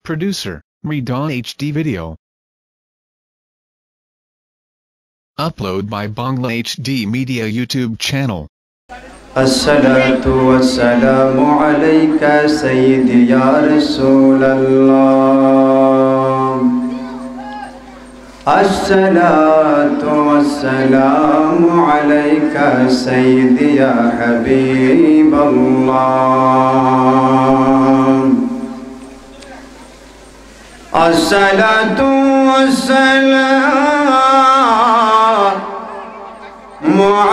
Producer, Redon HD Video. Upload by Bangla HD Media YouTube channel. As-salatu was-salamu alayka sayyidi ya Rasulallah. As-salatu was-salamu alayka sayyidi ya Habiballah. As-salatu was-salamu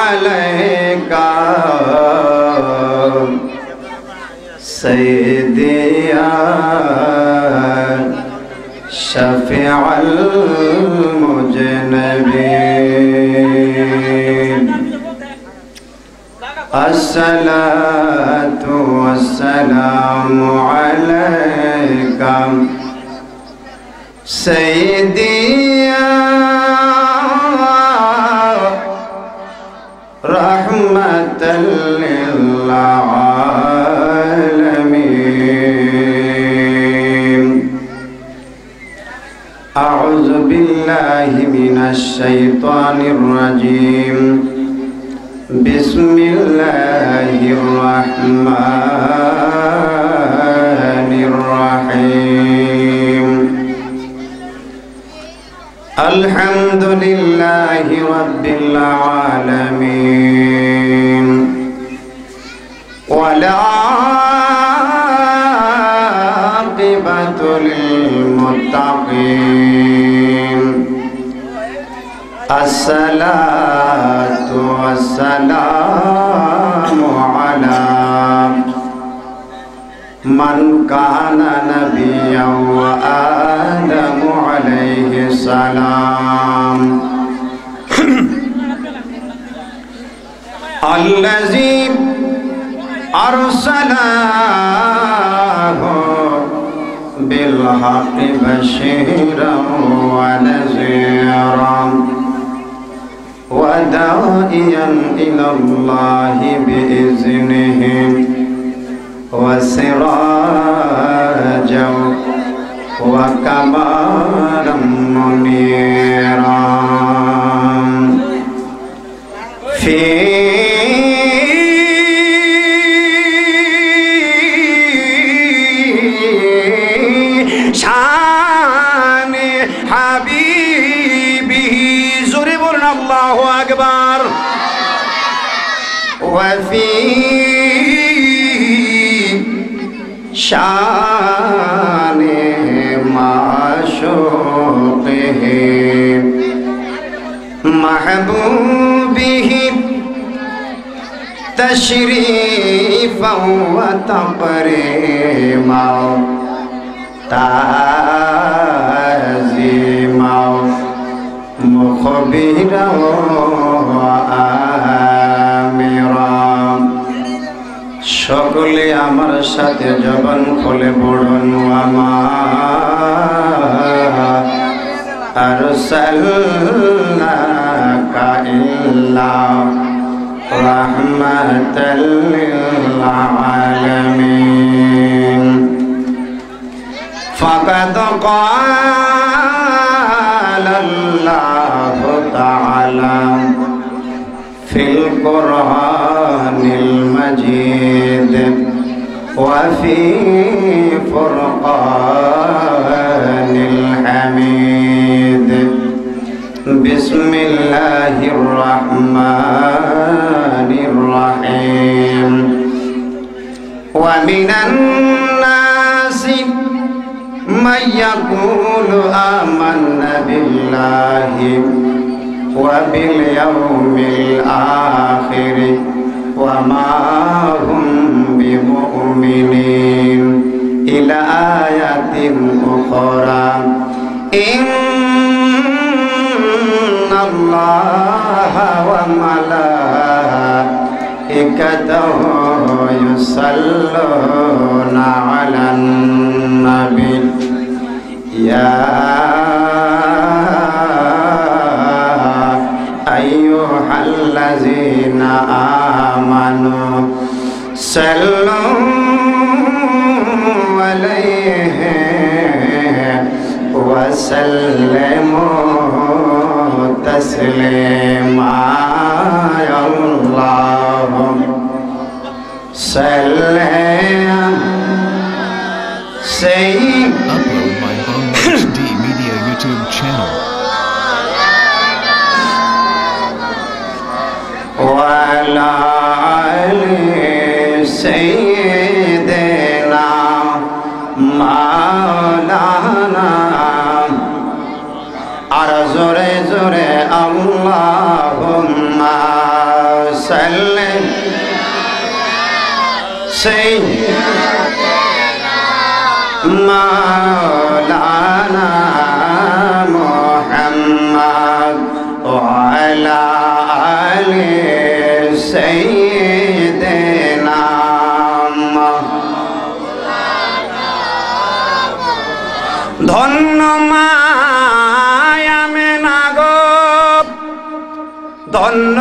alayka sayyidi ya shafi'al mujnabin. As-salatu was-salamu alayka sayyidi ya rahmatan lil alamin. A'udzu billahi minasy syaithanir rajim. Bismillahirrahmanirrahim. Alhamdulillahi rabbil alamin. Wal 'aqibatu lil muttaqin. As-salatu was-salamu ala man kana nabiyyan wa adamu alaihi salam. Allazi arsalahu bil haqqi bashiran wa naziran wa da'iyan ila Allahi bi'iznihi wa sirajan wa qamaran muniran fi shani habibihi. Zuri bolun Allahu akbar. Wa fi shani ma'shuqihi mahbubihi tashrifan wa taqriman ta'ziman mukhbiran wa amiran. সকলে আমার সাথে জবান খুলে পড়ুন ওয়ামা আরসালনাকা ইল্লা রাহমাতাল লিল আলামিন। ফাকাদ ক্বালা আল্লাহু তাআলা ফিল কুরআনিল মাজিদ ওয়া ফি ফুরকানিল হামিদ। বিসমিল্লাহির রাহমানির রাহিম। ওয়া মিনান নাসি মান ইয়াকুলু আমান্না বিল্লাহি وباليوم الآخر وما هم بمؤمنين إلى آيات أخرى. إن الله وملائكته يصلون على النبي يا ayyuhallazina amanu sallu alaihi وسلموا تسليما اللهم صل سيدنا Upload by Bangla HD Media YouTube channel. وعلى آل سيدنا مولانا زورے زورے اللهم صل سيدنا مولانا محمد وعلى آل سيدنا ধন্য মায়া মেনা গো ধন্য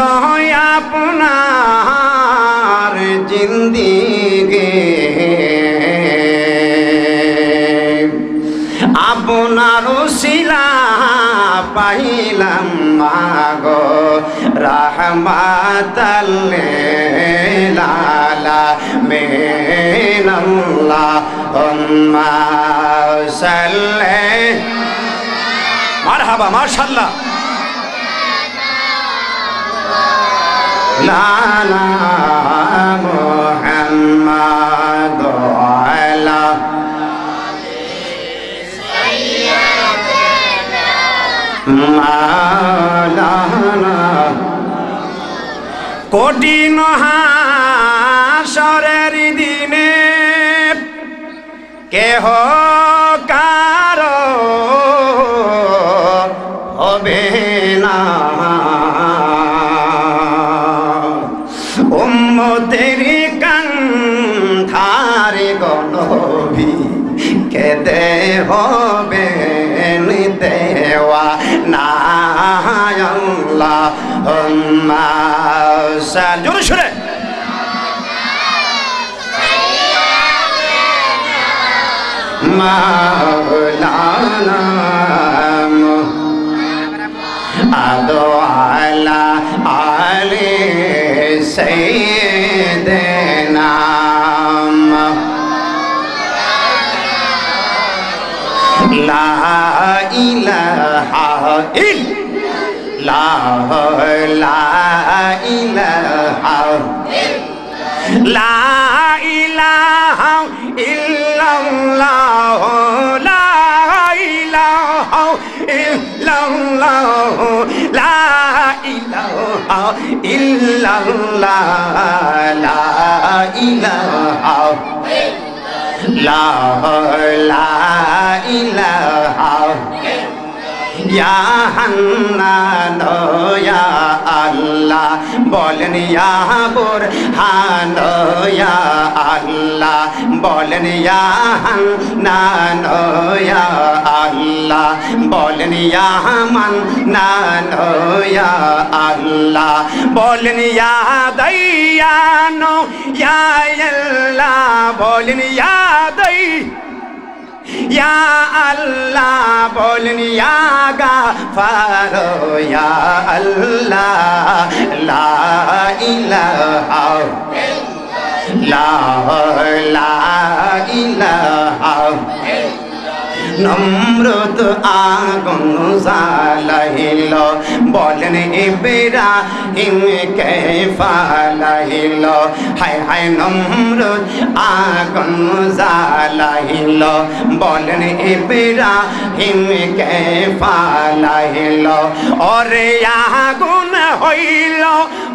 আপনার জিন্দিগি আপনার উসিলা পাইলাম মাগো রাহমাতাল লিল আলামিন আল্লাহুম্মা সাল্লি মারহাবা মাশাআল্লাহ লানা মুহাম্মাদ আলা মাওলানা কঠিন হাসরের দিনে কেহ কারো হবে না উম্মতের কান্ধার গনবী কেদে হবে দেওয়া না আল্লাহুম্মা সাল্লি জোরে সুরে মাওলানা আদো আলা আলি সাইয়্যিদিনা লা ইলাহা ইল্লাল্লাহ লা ইলাহা লা ইলাহা ইল্লাল্লাহ লা ইলাহা ইল্লাল্লাহ লা ইলাহা ইল্লাল্লাহ লা ইলাহা লা ইলাহা ইয়া হান্নান ইয়া আল্লাহ বলেন ইয়া বুরহান ইয়া আল্লাহ বলেন ইয়া হান্নান ইয়া আল্লাহ বলেন ইয়া মান্নান ইয়া আল্লাহ বলেন ইয়া দাইয়ান ইয়া আল্লাহ বলেন ইয়া দাই ইয়া আল্লাহ বলেন ইয়া গাফার ইয়া আল্লাহ লা ইলাহা ইলাহা নমরুদ আগুন জ্বালাইল বলেন ইব্রাহিম কে ফালাইল হায় হায় নমরুদ আগুন জ্বালাইল বলেন ইব্রাহিম কে ফালাইল ওরে আগুন হইল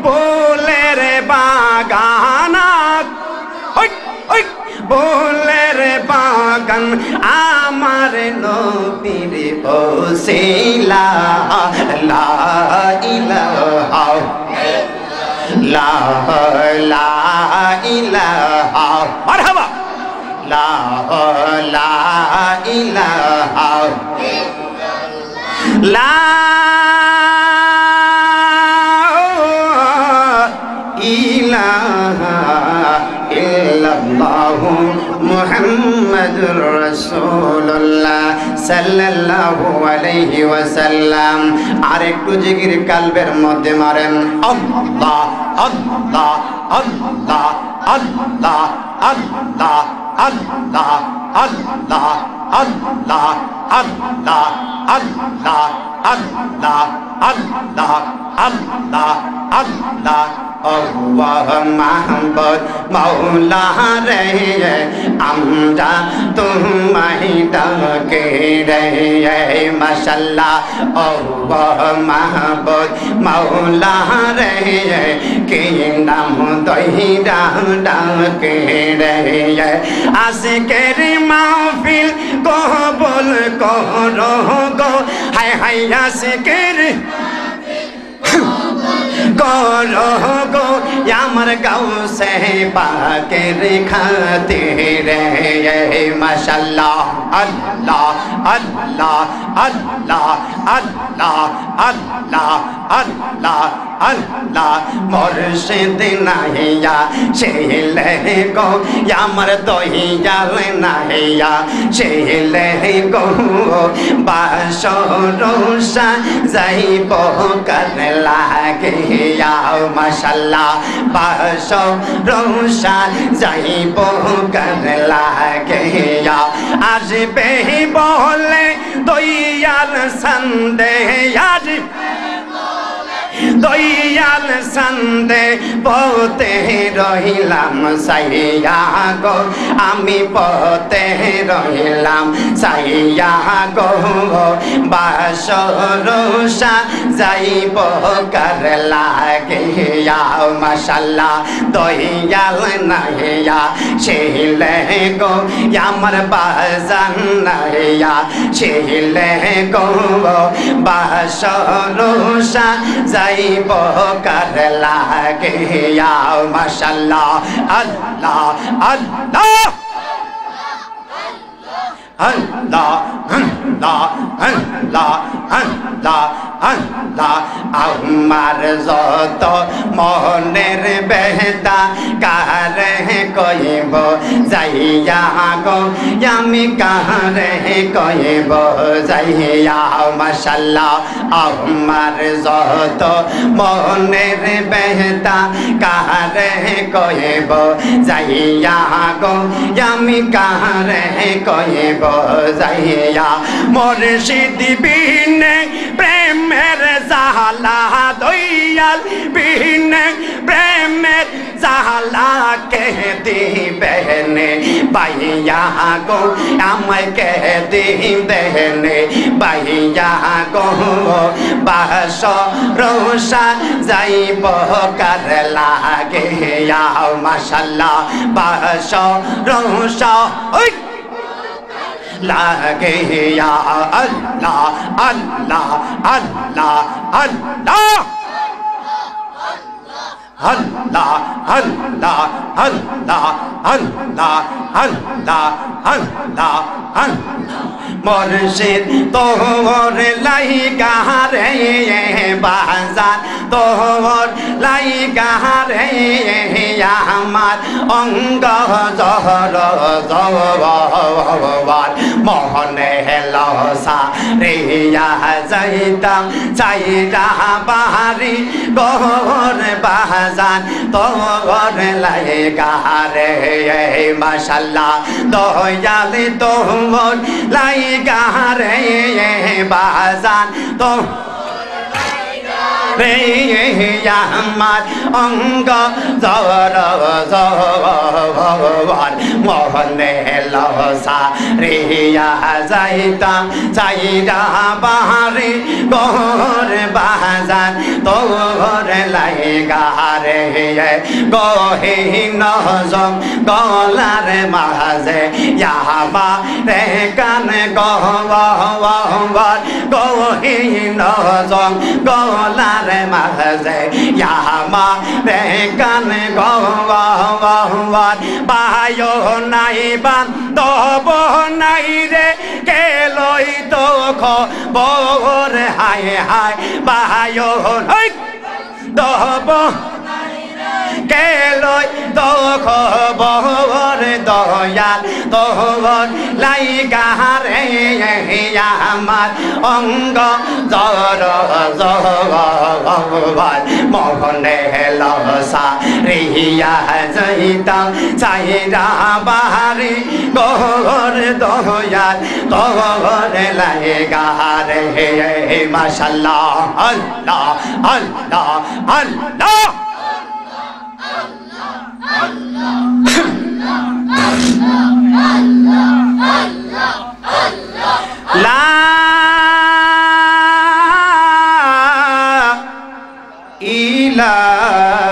ফুলের বাগানাত ফুলের বাগান আমার নবীর ওসিলা লা ইলাহা লা ইলাহা মারহাবা লা ইলাহা লা ইলাহা ইল্লাল্লাহু মুহাম্মাদুর রাসূলুল্লাহ সাল্লাল্লাহু আলাইহি ওয়াসাল্লাম। আর একটু জিকির কালবের মধ্যে মারেন আল্লাহ আল্লাহ আল্লাহ আল্লাহ আল্লাহ আল্লাহ আল্লাহ আল্লাহ আল্লাহ আল্লাহ আল্লাহ আল্লাহ আল্লাহ আল্লাহ আল্লাহ মাহবুব মাওলা রে আমরা তোমায় ডাকে রে মাশাআল্লাহ আল্লাহ মাহবুব মাওলা রে কে নাম দইরা ডাকে রে আশিকের মাহফিল কবুল করো গো হায় হায় আশিকের করো গো আমার গাউসে পাকের খাতির মাশাআল্লাহ আল্লাহ আল্লাহ আল্লাহ আল্লাহ আল্লাহ আল্লাহ আল্লাহ মুর্শিদ নাহিয়া ছেলে গো আমার দহিয়াল নাহিয়া ছেলে গো বাসরসা যাইব করলা গিয়া মাশাআল্লাহ বাসরসা যাইব করলা গিয়া আসবে বলে দয়াল সন্দে দয়াল সন্দে পথে রহিলাম সাইয়া গো আমি পথে রহিলাম সাইয়া গো বাসরসা যাইব করলা গিয়া মাশাআল্লাহ দয়াল নাহিয়া ছেলে গো আমার বাজান নাহিয়া ছেলে গো বাসরসা যাইব করলা গিয়া মাশাআল্লাহ আল্লাহ আল্লাহ আল্লাহ আল্লাহ আল্লাহ আল্লাহ আল্লাহ আমার যত মনের বেদনা কারে কইব যাইয়া গো আমি কারে কইব যাইয়া মাশাআল্লাহ আমার যত মনের বেদনা কারে কইব যাইয়া গো আমি কারে কইব যাইয়া মুর্শিদ বিনে প্রেমের জালা দয়াল বিনে প্রেমের জালা কে দিবেনে বাইয়া গো আমায় কে দিবেনে বাইয়া গো বাসরসা যাইব করলা গিয়া মাশাআল্লাহ বাসরসা ওই লাগে ইয়া আল্লাহ আল্লাহ আল্লাহ আল্লাহ আল্লাহ আল্লাহ আল্লাহ আল্লাহ আল্লাহ আল্লাহ মুর্শিদ তোর লাইগা রে বাজার তোর লাইগা রে আমার অঙ্গ জহর জওয়ার মনে লসা রিয়া যাইতাম চাইরা বাহারি গোর বাজার তোর লাইগা রে মাশাআল্লাহ দয়াল তোর লাইগা রে বাজার তো রে আমার অঙ্গ জর জওয়ার মনে লসা রিয়া যাইতাম চাইরা বাহারি গোর বাজার তোর লাইগা রে গহীন গলার মাঝে ইয়ামা রে কান গহওয়ার গহীন গলার মাঝে ইয়ামা রে কান গহওয়ার পায়ো নাই বান্ধব নাই রে কে লই তো খবর হায় হায় পায়ো দব গেল দোখ বহর দয়াল তোর লাইগারে আমার অঙ্গ জর জগবাল মোহনে লসা রিয়া যাইতা চাইরা বাহারি গোর দয়াল তোর লাইগারে মাশাআল্লাহ আল্লাহ আল্লাহ আল্লাহ লা ইলাহা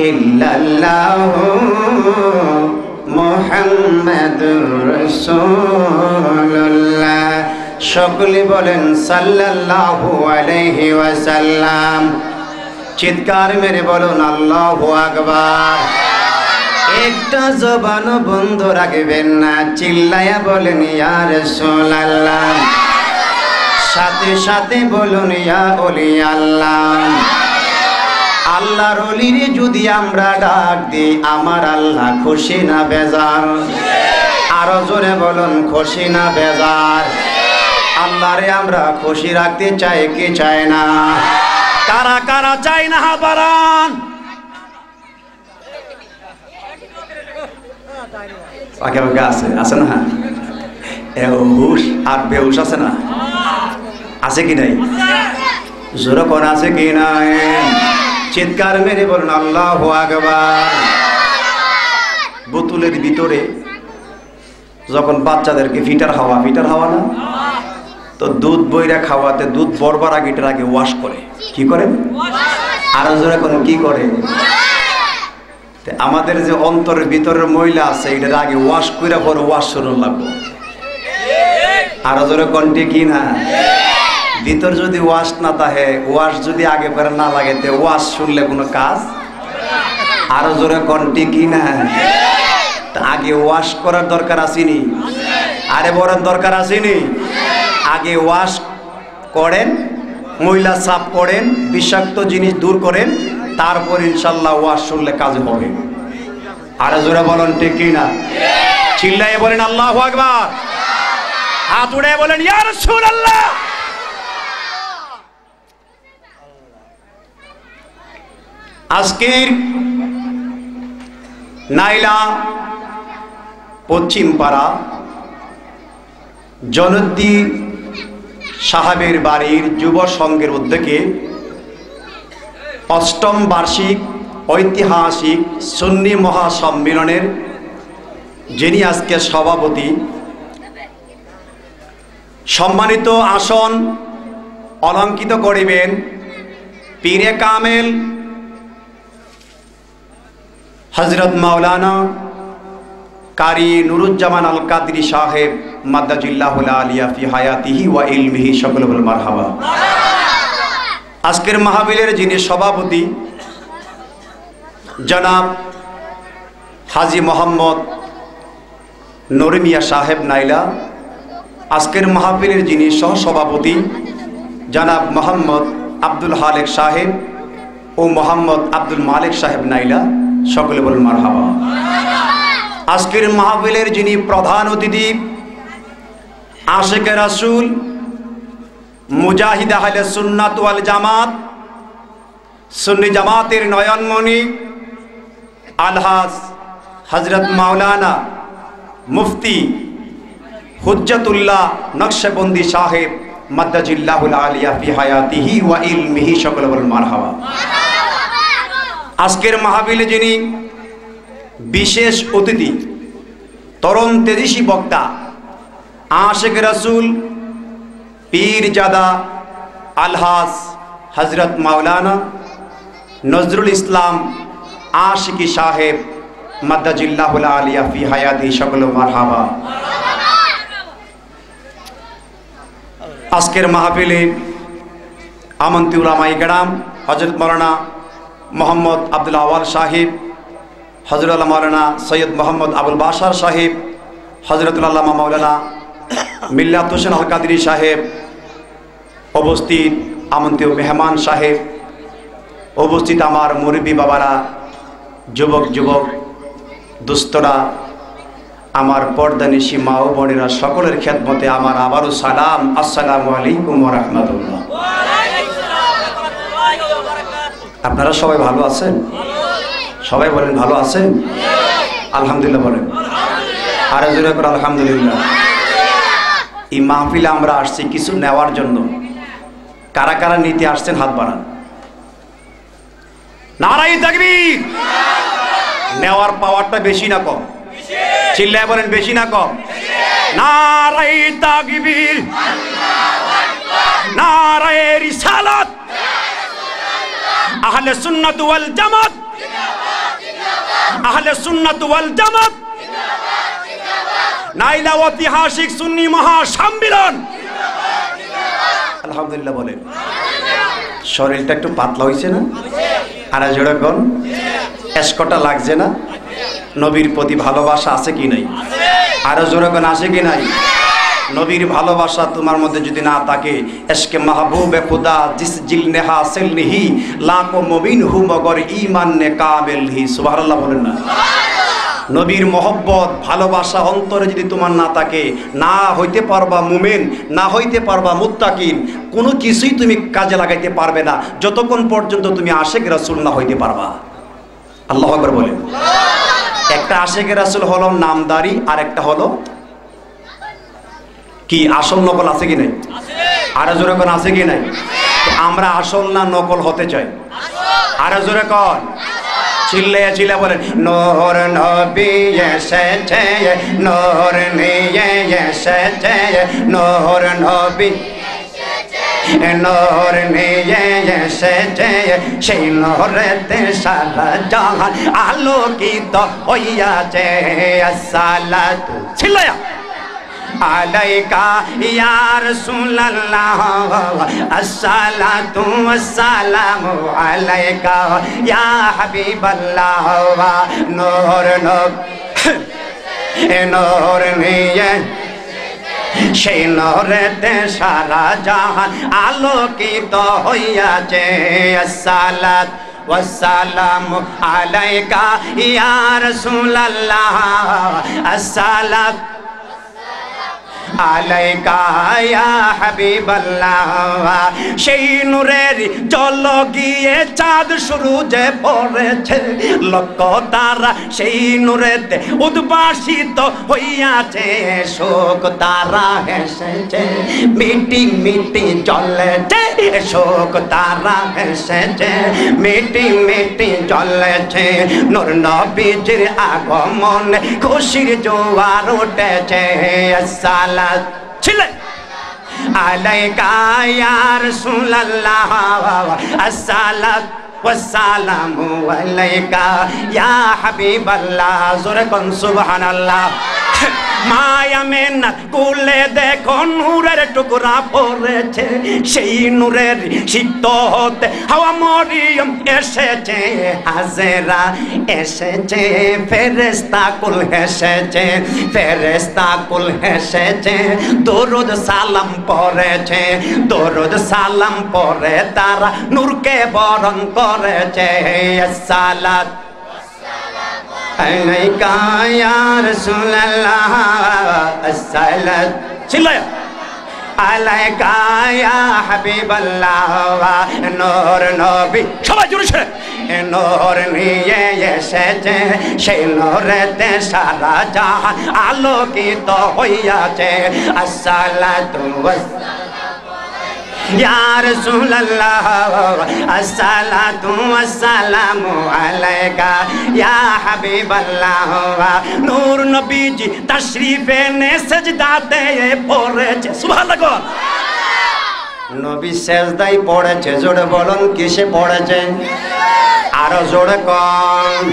ইল্লাল্লাহু মুহাম্মাদুর রাসূলুল্লাহ সকলে বলেন সাল্লাল্লাহু আলাইহি ওয়াসাল্লাম চিৎকার মেরে বলুন আল্লাহু আকবার একটা জবান বন্ধ রাখবেন না চিল্লায়া বলেন ইয়া রাসূলুল্লাহ সাথে সাথে বলুন ইয়া ওলি আল্লাহ আল্লাহর ওলিরে যদি আমরা ডাক দিই আমার আল্লাহ খুশি না বেজার আরো জোরে বলুন খুশি না বেজার আল্লাহরে আমরা খুশি রাখতে চাই কি চাই না কারা কারা চাই না বারান আগে আগে আছে আছে না এ হুশ আর বেহুশ আছে না আছে কি নাই জোরে কোন আছে কি নাই চিৎকার মেরে বলুন আল্লাহু আকবার বোতলের ভিতরে যখন বাচ্চাদেরকে ফিটার হাওয়া না তো দুধ বইরা খাওয়াতে দুধ বরবার আগে এটার আগে ওয়াশ করে কি করে আরো জোরে কোন কি করে আমাদের যে অন্তরের ভিতরের ময়লা আছে এটার আগে ওয়াশ কইরা পরে ওয়াশ শুরু লাগবে আরো জোরে কোনটি কি না ভিতর যদি ওয়াশ না থাকে ওয়াশ যদি আগে পরে না লাগে তে ওয়াশ শুনলে কোনো কাজ আরো জোরে কোনটি কি না আগে ওয়াশ করার দরকার আসেনি আরে বড় দরকার আসেনি আগে ওয়াশ করেন ময়লা সাফ করেন বিষাক্ত জিনিস দূর করেন তারপর ইনশাআল্লাহ ওয়াশ শুনলে কাজ হবে আরে জোরে বলেন ঠিক কি না চিল্লায়ে বলেন আল্লাহু আকবার হাত উড়ে বলেন ইয়া রাসূলুল্লাহ আজকের নাইলা পশ্চিম পাড়া জনদ্দি সাহাবের বাড়ির যুব সংঘের উদ্যোগে অষ্টম বার্ষিক ঐতিহাসিক সুন্নি মহাসম্মেলনের যিনি আজকে সভাপতি সম্মানিত আসন অলঙ্কিত করিবেন পীরে কামেল হযরত মাওলানা কারি নুরুজ্জামান আল কাদরি সাহেব মাদ্দাজিল্লাহুল আলিয়া ফি হায়াতিহি ওয়া ইলমিহি সকলে বল মারহাবা আজকের মাহফিলের যিনি সভাপতি জনাব হাজী মোহাম্মদ নূর মিয়া সাহেব নাইলা আজকের মাহফিলের যিনি সহসভাপতি জনাব মোহাম্মদ আব্দুল হালেক সাহেব ও মোহাম্মদ আব্দুল মালিক সাহেব নাইলা সকলে বল মারহাবা আজকের মাহফিলের যিনি প্রধান অতিথি আশিকে রাসূল মুজাহিদ আহলে সুন্নাত ওয়াল জামাত সুন্নি জামাতের নয়নমণি আলহাজ হযরত মাওলানা মুফতি হুজ্জাতুল্লাহ নকশবন্দি সাহেব মাদ্দাজিল্লাহুল আলিয়া ফি হায়াতিহি ওয়া ইলমিহি সকলে বল মারহাবা আজকের মাহফিলে যিনি বিশেষ অতিথি তরুণ তেজস্বী বক্তা আশিক রাসূল পীরজাদা আলহাজ হযরত মাওলানা নজরুল ইসলাম আশিকি সাহেব মাদ্দাজিল্লাহুল আলিয়া ফি হায়াতি সকলে মারহাবা আজকের মাহফিলে আমন্ত্রিত উলামায়ে কেরাম হযরত মাওলানা মোহাম্মদ আব্দুল আওয়াল সাহেব হযরত মাওলানা সৈয়দ মোহাম্মদ আবুল বাশার সাহেব হযরতুল আল্লামা মাওলানা মিল্লাত হোসেন আল কাদরি সাহেব উপস্থিত আমন্ত্রিত মেহমান সাহেব উপস্থিত আমার মুরব্বী বাবারা, যুবক যুবক দুস্থরা, আমার পর্দানিশী মা ও বোনেরা, সকলের খেদমতে আমার আবারও সালাম। আসসালামু আলাইকুম ওয়া রাহমাতুল্লাহ। আপনারা সবাই ভালো আছেন? সবাই বলেন ভালো আছেন? আলহামদুলিল্লাহ বলেন। আরো জোরে করে আলহামদুলিল্লাহ। এই মাহফিলে আমরা আসছি কিছু নেওয়ার জন্য। কারা কারা নিতে আসছেন হাত বাড়ান। নারায়ে তাকবীর। নেওয়ার পাওয়ারটা বেশি না কম? চিল্লায় বলেন বেশি না কম? নারায়ে তাকবীর, নারায়ে রিসালাত, আহলে সুন্নাত ওয়াল জামাত, আহলে সুন্নাত ওয়াল জামাত, নাইলা ঐতিহাসিক সুন্নি মহাসম্মেলন। আলহামদুলিল্লাহ বলেন। শরীরটা একটু পাতলা হয়েছে না? আর জোরে কোন এসকটা লাগছে না? নবীর প্রতি ভালোবাসা আছে কি নাই? আরো জোরে কোন আছে কি নাই? নবীর ভালোবাসা তোমার মধ্যে যদি না থাকে, এশকে মাহবুবে খুদা জিস জিল নে হাসিল নিহি লাখো মুমিন হু মগর ঈমান নে কাবিল হি। সুবহানাল্লাহ বলেন না? নবীর মহব্বত ভালোবাসা অন্তরে যদি তোমার না থাকে, না হইতে পারবা মুমিন, না হইতে পারবা মুত্তাকিন, কোনো কিছুই তুমি কাজে লাগাইতে পারবে না যতক্ষণ পর্যন্ত তুমি আশিক রাসূল না হইতে পারবা। আল্লাহু আকবার বলেন। একটা আশিক রাসূল হলো নামদারি, আর একটা হলো কি আসল নকল। আছে কি নাই? আরো জোরে কোন আছে কি নাই? আমরা আসল না নকল হতে চাই? আরো জোরে কোন চিল্লে চিল্লে বলেন। নূর নবী এসেছে, নূর নিয়ে এসেছে, নূর নবী নূর নিয়ে এসেছে, সেই নূরেতে সারা জাহান আলোকিত হইয়াছে। আসসালাতু চিল্লায়া আলাইকা ইয়া রাসূলুল্লাহ, আসসালাতু ওয়াসসালামু আলাইকা ইয়া হাবিবাল্লাহ। নূর নূর নিয়ে সেই নূরেতে সারা জাহান আলোকিত হইয়াছে। আসসালাত ওয়াসসালামু আলাইকা ইয়া রাসূলুল্লাহ, আসসালাত আলাইকা ইয়া হাবিবাল্লাহ। সেই নূরের জল গিয়ে চাঁদ সূরজে পড়েছে, লক্ষ তারা সেই নূরেতে উদ্ভাসিত হইয়াছে। শোক তারা হেসেছে, মিটি মিটি জ্বলেছে, শোক তারা হেসেছে, মিটি মিটি জ্বলেছে। নূর নবীজির আগমনে খুশির জোয়ার উঠেছে। আসসালাতু ছিলে আলাইকা ইয়া রাসূলুল্লাহ, আসসালাতু ওয়াসসালামু আলাইকা ইয়া হাবিবাল্লাহ। জোরে কোন সুবহানাল্লাহ। মায়া মেনা কুলে দেখো নূরের টুকরা পড়েছে, সেই নূরের সিক্ত হতে হাওয়া মরিয়ম এসেছে, হাজেরা এসেছে, ফেরেশতা কুল এসেছে, ফেরেশতা কুল এসেছে, দরুদ সালাম পড়েছে, দরুদ সালাম পড়ে তারা নূরকে বরণ করেছে। আসসালাত আলাইকা ইয়া রাসূলুল্লাহ, আসসালাত চিল্লায়া আলাইকা ইয়া হাবিবাল্লাহ। নূর নবী সবাই জোরে সরে নূর নিয়ে এসেছে, সেই নূরেতে সারা জাহান আলোকিত হইয়াছে। আসসালাতু ইয়া রাসূলুল্লাহ, আসসালাতু ওয়াসসালামু আলাইকা ইয়া হাবিবাল্লাহ। নূর নবীজি তাশরীফ এনে সিজদাতে পড়েছে। সুবহানাল্লাহ। নবী সিজদায় পড়েছে। জোরে বলুন কিসে পড়েছে? আরো জোরে কোন।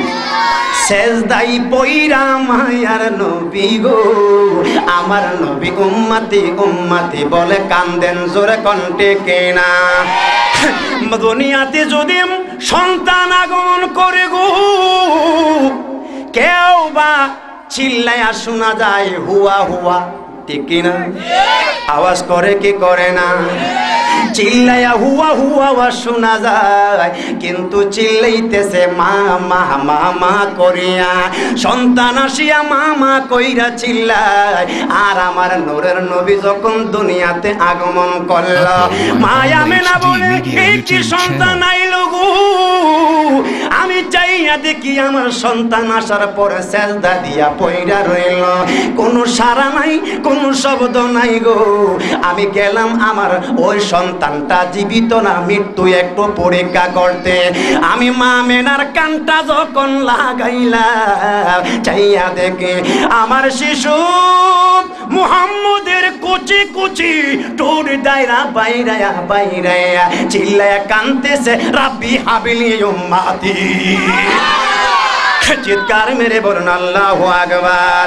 সেজদাই পইরা মায়ার নবী গো, আমার নবী উম্মতি উম্মতি বলে কান্দেন। জোরে কণ্ঠে কেনা। দুনিয়াতে যদি সন্তান আগমন করে গো, কেউ বা চিল্লায়া শোনা যায় হুয়া হুয়া, ঠিক কিনা? আওয়াজ করে কি করে না? চিল্লায়া হুয়া হুয়া ওয়াজ শোনা যায়, কিন্তু চিল্লাইতেছে মা মা মা মা করিয়া। সন্তান আসিয়া মা মা কইরা চিল্লায়। আর আমার নূরের নবী যখন দুনিয়াতে আগমন করল, মায়া মেনা বলে একটি সন্তান আইলো গো। আমি চাইয়া দেখি আমার সন্তান আসার পরে সেজদা দিয়া পইরা রইল, কোনো সাড়া নাই, কোনো শব্দ নাই গো। আমি গেলাম আমার ওই সন্তানটা জীবিত না মৃত্যু একটু পরীক্ষা করতে। আমি মা মেনার কানটা যখন লাগাইলাম, চাইয়া দেখে আমার শিশু মুহাম্মদের কুচি কুচি টোর দায়রা বাইরায়া বাইরায়া চিল্লায়া কানতেছে রাব্বি হাবিলি উম্মতি। চিৎকার মেরে বলুন আল্লাহু আকবার।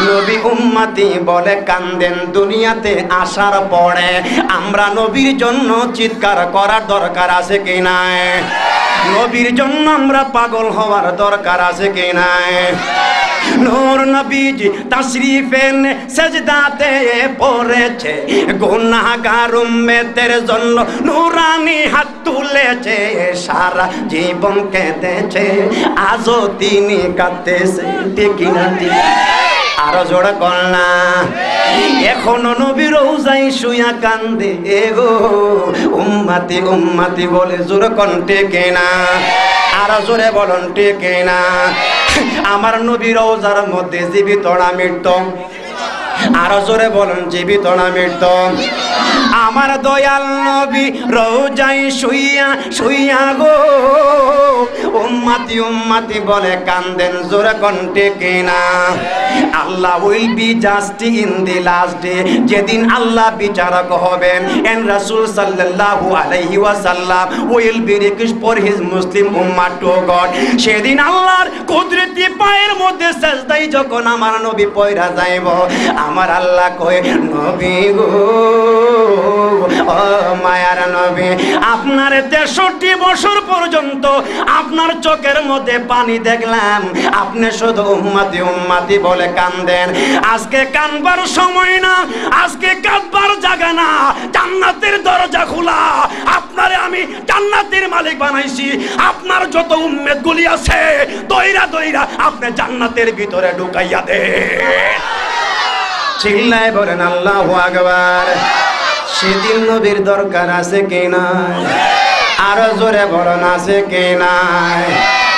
নবী উম্মতি বলে কান্দেন। দুনিয়াতে আসার পরে আমরা নবীর জন্য চিৎকার করার দরকার আছে কি নাই? নবীর জন্য আমরা পাগল হওয়ার দরকার আছে কি নাই? নূর নবীজি তাশরীফেন সেজদাতে পড়েছে, গুনাহগার উম্মতের জন্য নূরানি হাত তুলেছে, সারা জীবন কেঁদেছে, আজও তিনি কাঁদতেছে, ঠিক না? আরো জোড়া কন্যা এখনো নবী রওজায় শুয়া কান্দে গো। উম্মতি উম্মতি বলে জোর কণ্ঠে কেনা, আরো জোরে বলুন টেকে না। আমার নবী রওজার মধ্যে জীবিত না মৃত্যু? আরো জোরে বলুন জীবিত না মৃত্যু? আমার দয়াল নবী রওজায় শুইয়া শুইয়া গো উম্মতি উম্মতি বলে কান্দেন, জোরে কণ্ঠে কিনা। Allah will be just in the last day, যেদিন আল্লাহ বিচারক হবেন, এন্ড রাসূল সাল্লাল্লাহু আলাইহি ওয়াসাল্লাম will be request for his Muslim উম্মাহ টু গড। সেদিন আল্লাহর কুদরতি পায়ের মধ্যে সেজদায় যখন আমার নবী পয়রা যাইব, আমার আল্লাহ কয় নবী গো ও মায়ার নবী, আপনার 63 বছর পর্যন্ত আপনার চোখের মধ্যে পানি দেখলাম, আপনি শুধু উম্মতি উম্মতি বলে কান্দেন। আজকে কানবার সময় না, আজকে কাঁদবার জায়গা না, জান্নাতের দরজা খোলা। আপনারে আমি জান্নাতের মালিক বানাইছি, আপনার যত উম্মত গুলি আছে দইরা দইরা আপনি জান্নাতের ভিতরে ঢুকাইয়া দে। চিল্লায় বলেন আল্লাহু আকবার। সেদিন নবীর দরকার আছে কি নাই? আরো জোরে বলুন আছে কি নাই?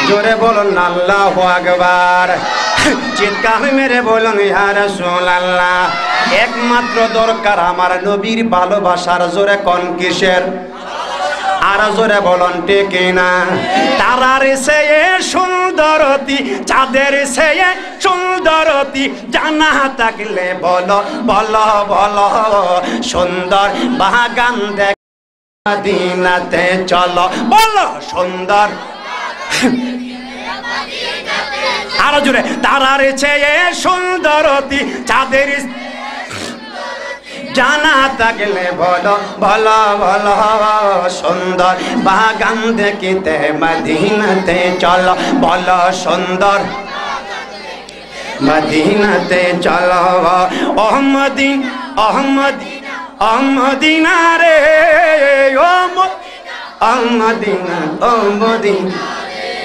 জোরে বলুন আল্লাহু আকবার। চিৎকার মেরে বলুন ইয়া রাসূলুল্লাহ। একমাত্র দরকার আমার নবীর ভালোবাসার। জোরে কোন কিসের? আরো জোরে বলুন ঠিক না? তারার চেয়ে সুন্দরতি, চাঁদের চেয়ে সুন্দরতি জানা থাকলে বলো বলো বলো, সুন্দর বাগান দেখ মদিনাতে চলো, বলো সুন্দর। আরো জোরে, তারার চেয়ে সুন্দরতি, চাঁদের জানা থাকলে বলো বলো বলো, সুন্দর বাগান দেখিতে মদিনাতে চলো, বলো সুন্দর মদিনাতে চলো। অহমদিন অহমদিন অহমদিনা রে, অহমদিনা অহমদিন।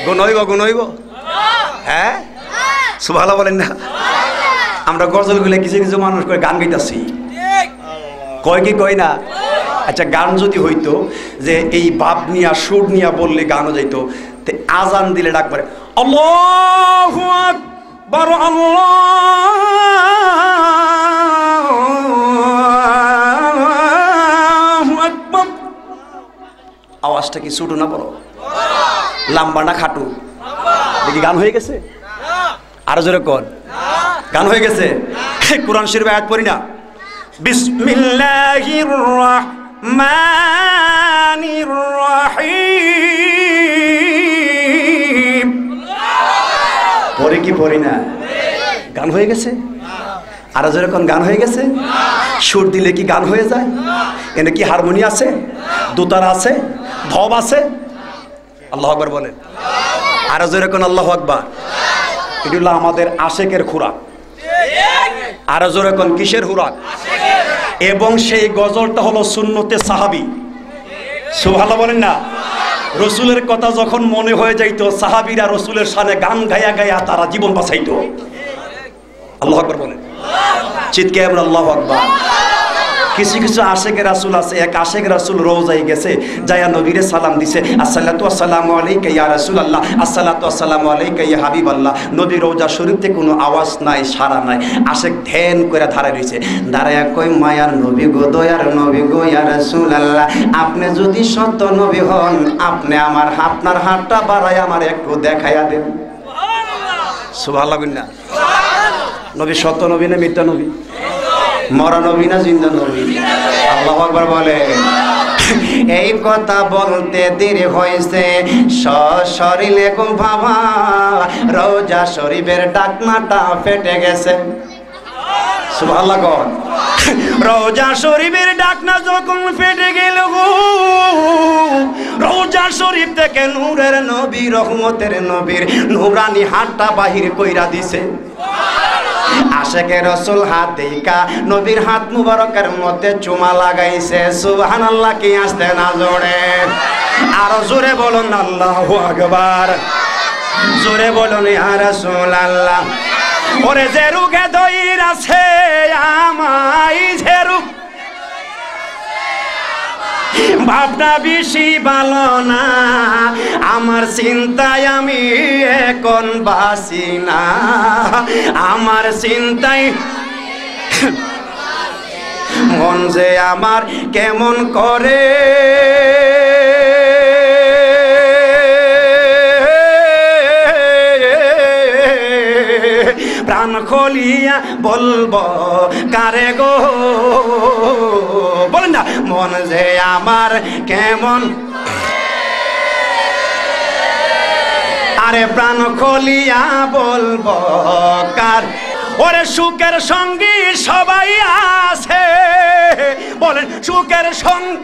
গুনইব গুনইব? হ্যাঁ সুবহানাল্লাহ বলেন না? আমরা গজল গুলো কিছু কিছু মানুষ করে গান গাইতেছি, কয় কি কয় না? আচ্ছা গান যদি হইতো যে এই ভাব নিয়া সুর নিয়া বললে গানও যাইতো, তে আজান দিলে ডাক পড়ে আল্লাহু আকবার, আল্লাহু আকবার। আওয়াজটা কি ছোট না বড়? লম্বা না খাটু? দেখি গান হয়ে গেছে? আরো জোরে কর, গান হয়ে গেছে? কোরআন শরীফ আয়াত পড়ি না? বিসমিল্লাহির রহমানির রহিম। পড়ি কি পড়ি না? গান হয়ে গেছে? আর যেরকম গান হয়ে গেছে? সুর দিলে কি গান হয়ে যায়? এনে কি হারমোনি আছে, দোতারা আছে, ধব আছে? আল্লাহু আকবার বলেন। আর যেরকম আল্লাহু আকবার। এটা হলো আমাদের আশেকের খুরাক। আর যেরকম কিসের খুরাক? এবং সেই গজলটা হলো সুন্নতে সাহাবী। সুবহানাল্লাহ বলেন না? রসুলের কথা যখন মনে হয়ে যাইতো, সাহাবীরা রসুলের শানে গান গায়া গায়া তারা জীবন বাঁচাইতো। আল্লাহু আকবার বলেন, চিৎকার করে আল্লাহু আকবার। কিছু কিছু আশেকে রাসূল আছে, এক আশেক রাসূল রওজায় গেছে, যায়া নবীরে সালাম দিছে, আসসালাতু আসসালামু আলাইকা ইয়া রাসূলুল্লাহ, আসসালাতু আসসালামু আলাইকা ইয়া হাবিবাল্লাহ। নবী রওজা শরীফতে কোনো আওয়াজ নাই, সাড়া নাই। আশেক ধ্যান করে দাঁড়ায় রইছে, দাঁড়ায়া কই, মায়ার নবী গো, দয়ার নবী গো, ইয়া রাসূলুল্লাহ, আপনি যদি সত্য নবী হন, আপনি আপনার হাতটা বাড়ায় আমার একটু দেখাইয়া দেন। সুবহানাল্লাহ না? নবী সত্য নবী না মিথ্যা নবী? মরা নবী না জিন্দা নবী? আল্লাহু আকবার বলে। এই কথা বলতে দেরি হয়েছে, সশরীরে গো বাবা, রওজা শরীফের ডাকনাটা ফেটে গেছে। সুবহানাল্লাহ গো। রওজা শরীফের ডাকনা যখন ফেটে গেল গো, রওজা শরীফ থেকে নূরের নবী, রহমতের নবীর নূরানি হাতটা বাহির কইরা দিছে। আশেকে রসুল হাত দেইকা নবীর হাত মুবারকের মধ্যে চুমা লাগাইছে। সুবহানাল্লাহ কি আসতে না জোরে? আরো জোরে বলুন আল্লাহু আকবার। জোরে বলুন ইয়া রাসূলুল্লাহ। ওরে যে রুগে দইর আছে আমায়, যে রুগ ভাবনা বেশি ভালো না, আমার চিন্তায় আমি এখন বাসি না, আমার চিন্তায় মন যে আমার কেমন করে, প্রাণ খোলিয়া বলবো কারে গো, বলেন না, মন যে আমার কেমন, আরে প্রাণ খোলিয়া বলবো কার। ওরে সুখের সঙ্গী সবাই আছে, বলেন সুখের সঙ্গী,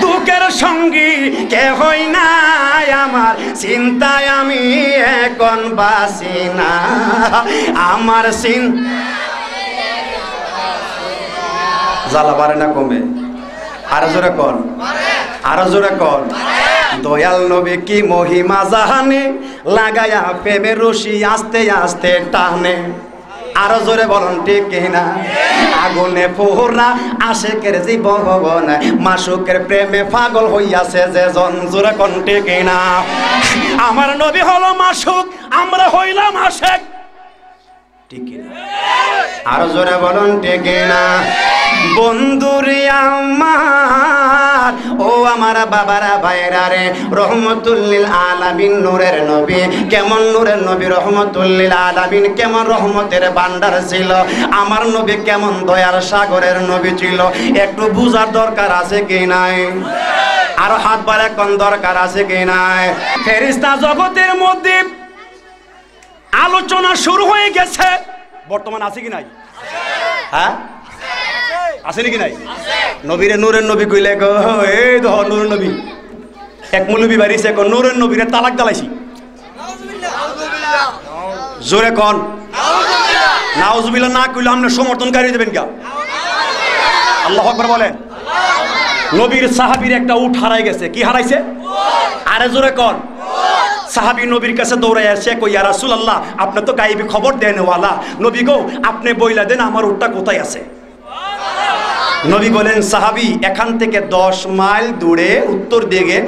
দুঃখের সঙ্গী কে হই না, আমার চিন্তায় আমি এখন বাসি না, আমার জ্বালা পারে না কমে। আরো জোরে কর, আরো জোরে কর। দয়াল নবী কি মহিমা জাহানে, লাগায়া প্রেমের রশি আস্তে আস্তে টানে। আরো জোরে বলুন ঠিক কিনা? আগুনে পোহরা আশেকের জীবন, মাসুকের প্রেমে পাগল হইয়াছে যে জন। জোরে কোন ঠিক কিনা? আমার নবী হলো মাসুক, আমরা হইলাম আশেক, ঠিক কিনা? আরো জোরে বলুন ঠিক কিনা? বন্ধুরে আমার, ও আমার বাবারা ভাইরা রে, রহমতুল্লিল আলামিন নূরের নবী, কেমন নূরের নবী, রহমতুল্লিল আলামিন কেমন রহমতের ভান্ডার ছিল, আমার নবী কেমন দয়ার সাগরের নবী ছিল, একটু বুঝার দরকার আছে কি নাই? আরো হাত বাড়া কোন দরকার আছে কি নাই? ফেরেশতা জগতের মধ্যে আলোচনা শুরু হয়ে গেছে, বর্তমান আছে কি নাই? হ্যাঁ আছে নাকি নাই? নবীরে নূরের নবী কইলে গো, এই ধ নূরের নবী, এক মৌলবী বাড়িছে গো, নূরের নবীরে তালাক দালাইছি। জোরে কন নাউজুবিল্লাহ। না কইলে আপনি সমর্থনকারী দেবেন কে? আল্লাহু আকবার বলেন। নবীর সাহাবীর একটা উট হারাই গেছে। কি হারাইছে? আরে জোরে কন। সাহাবী নবীর কাছে দৌড়ায় আসে, কই ইয়া রাসূলুল্লাহ, আপনি তো গায়েবী খবর দেন ওয়ালা, নবী গো আপনি বইলা দেন আমার উটটা কোথায় আছে। নবী বলেন, সাহাবী এখান থেকে 10 মাইল দূরে উত্তর দিকে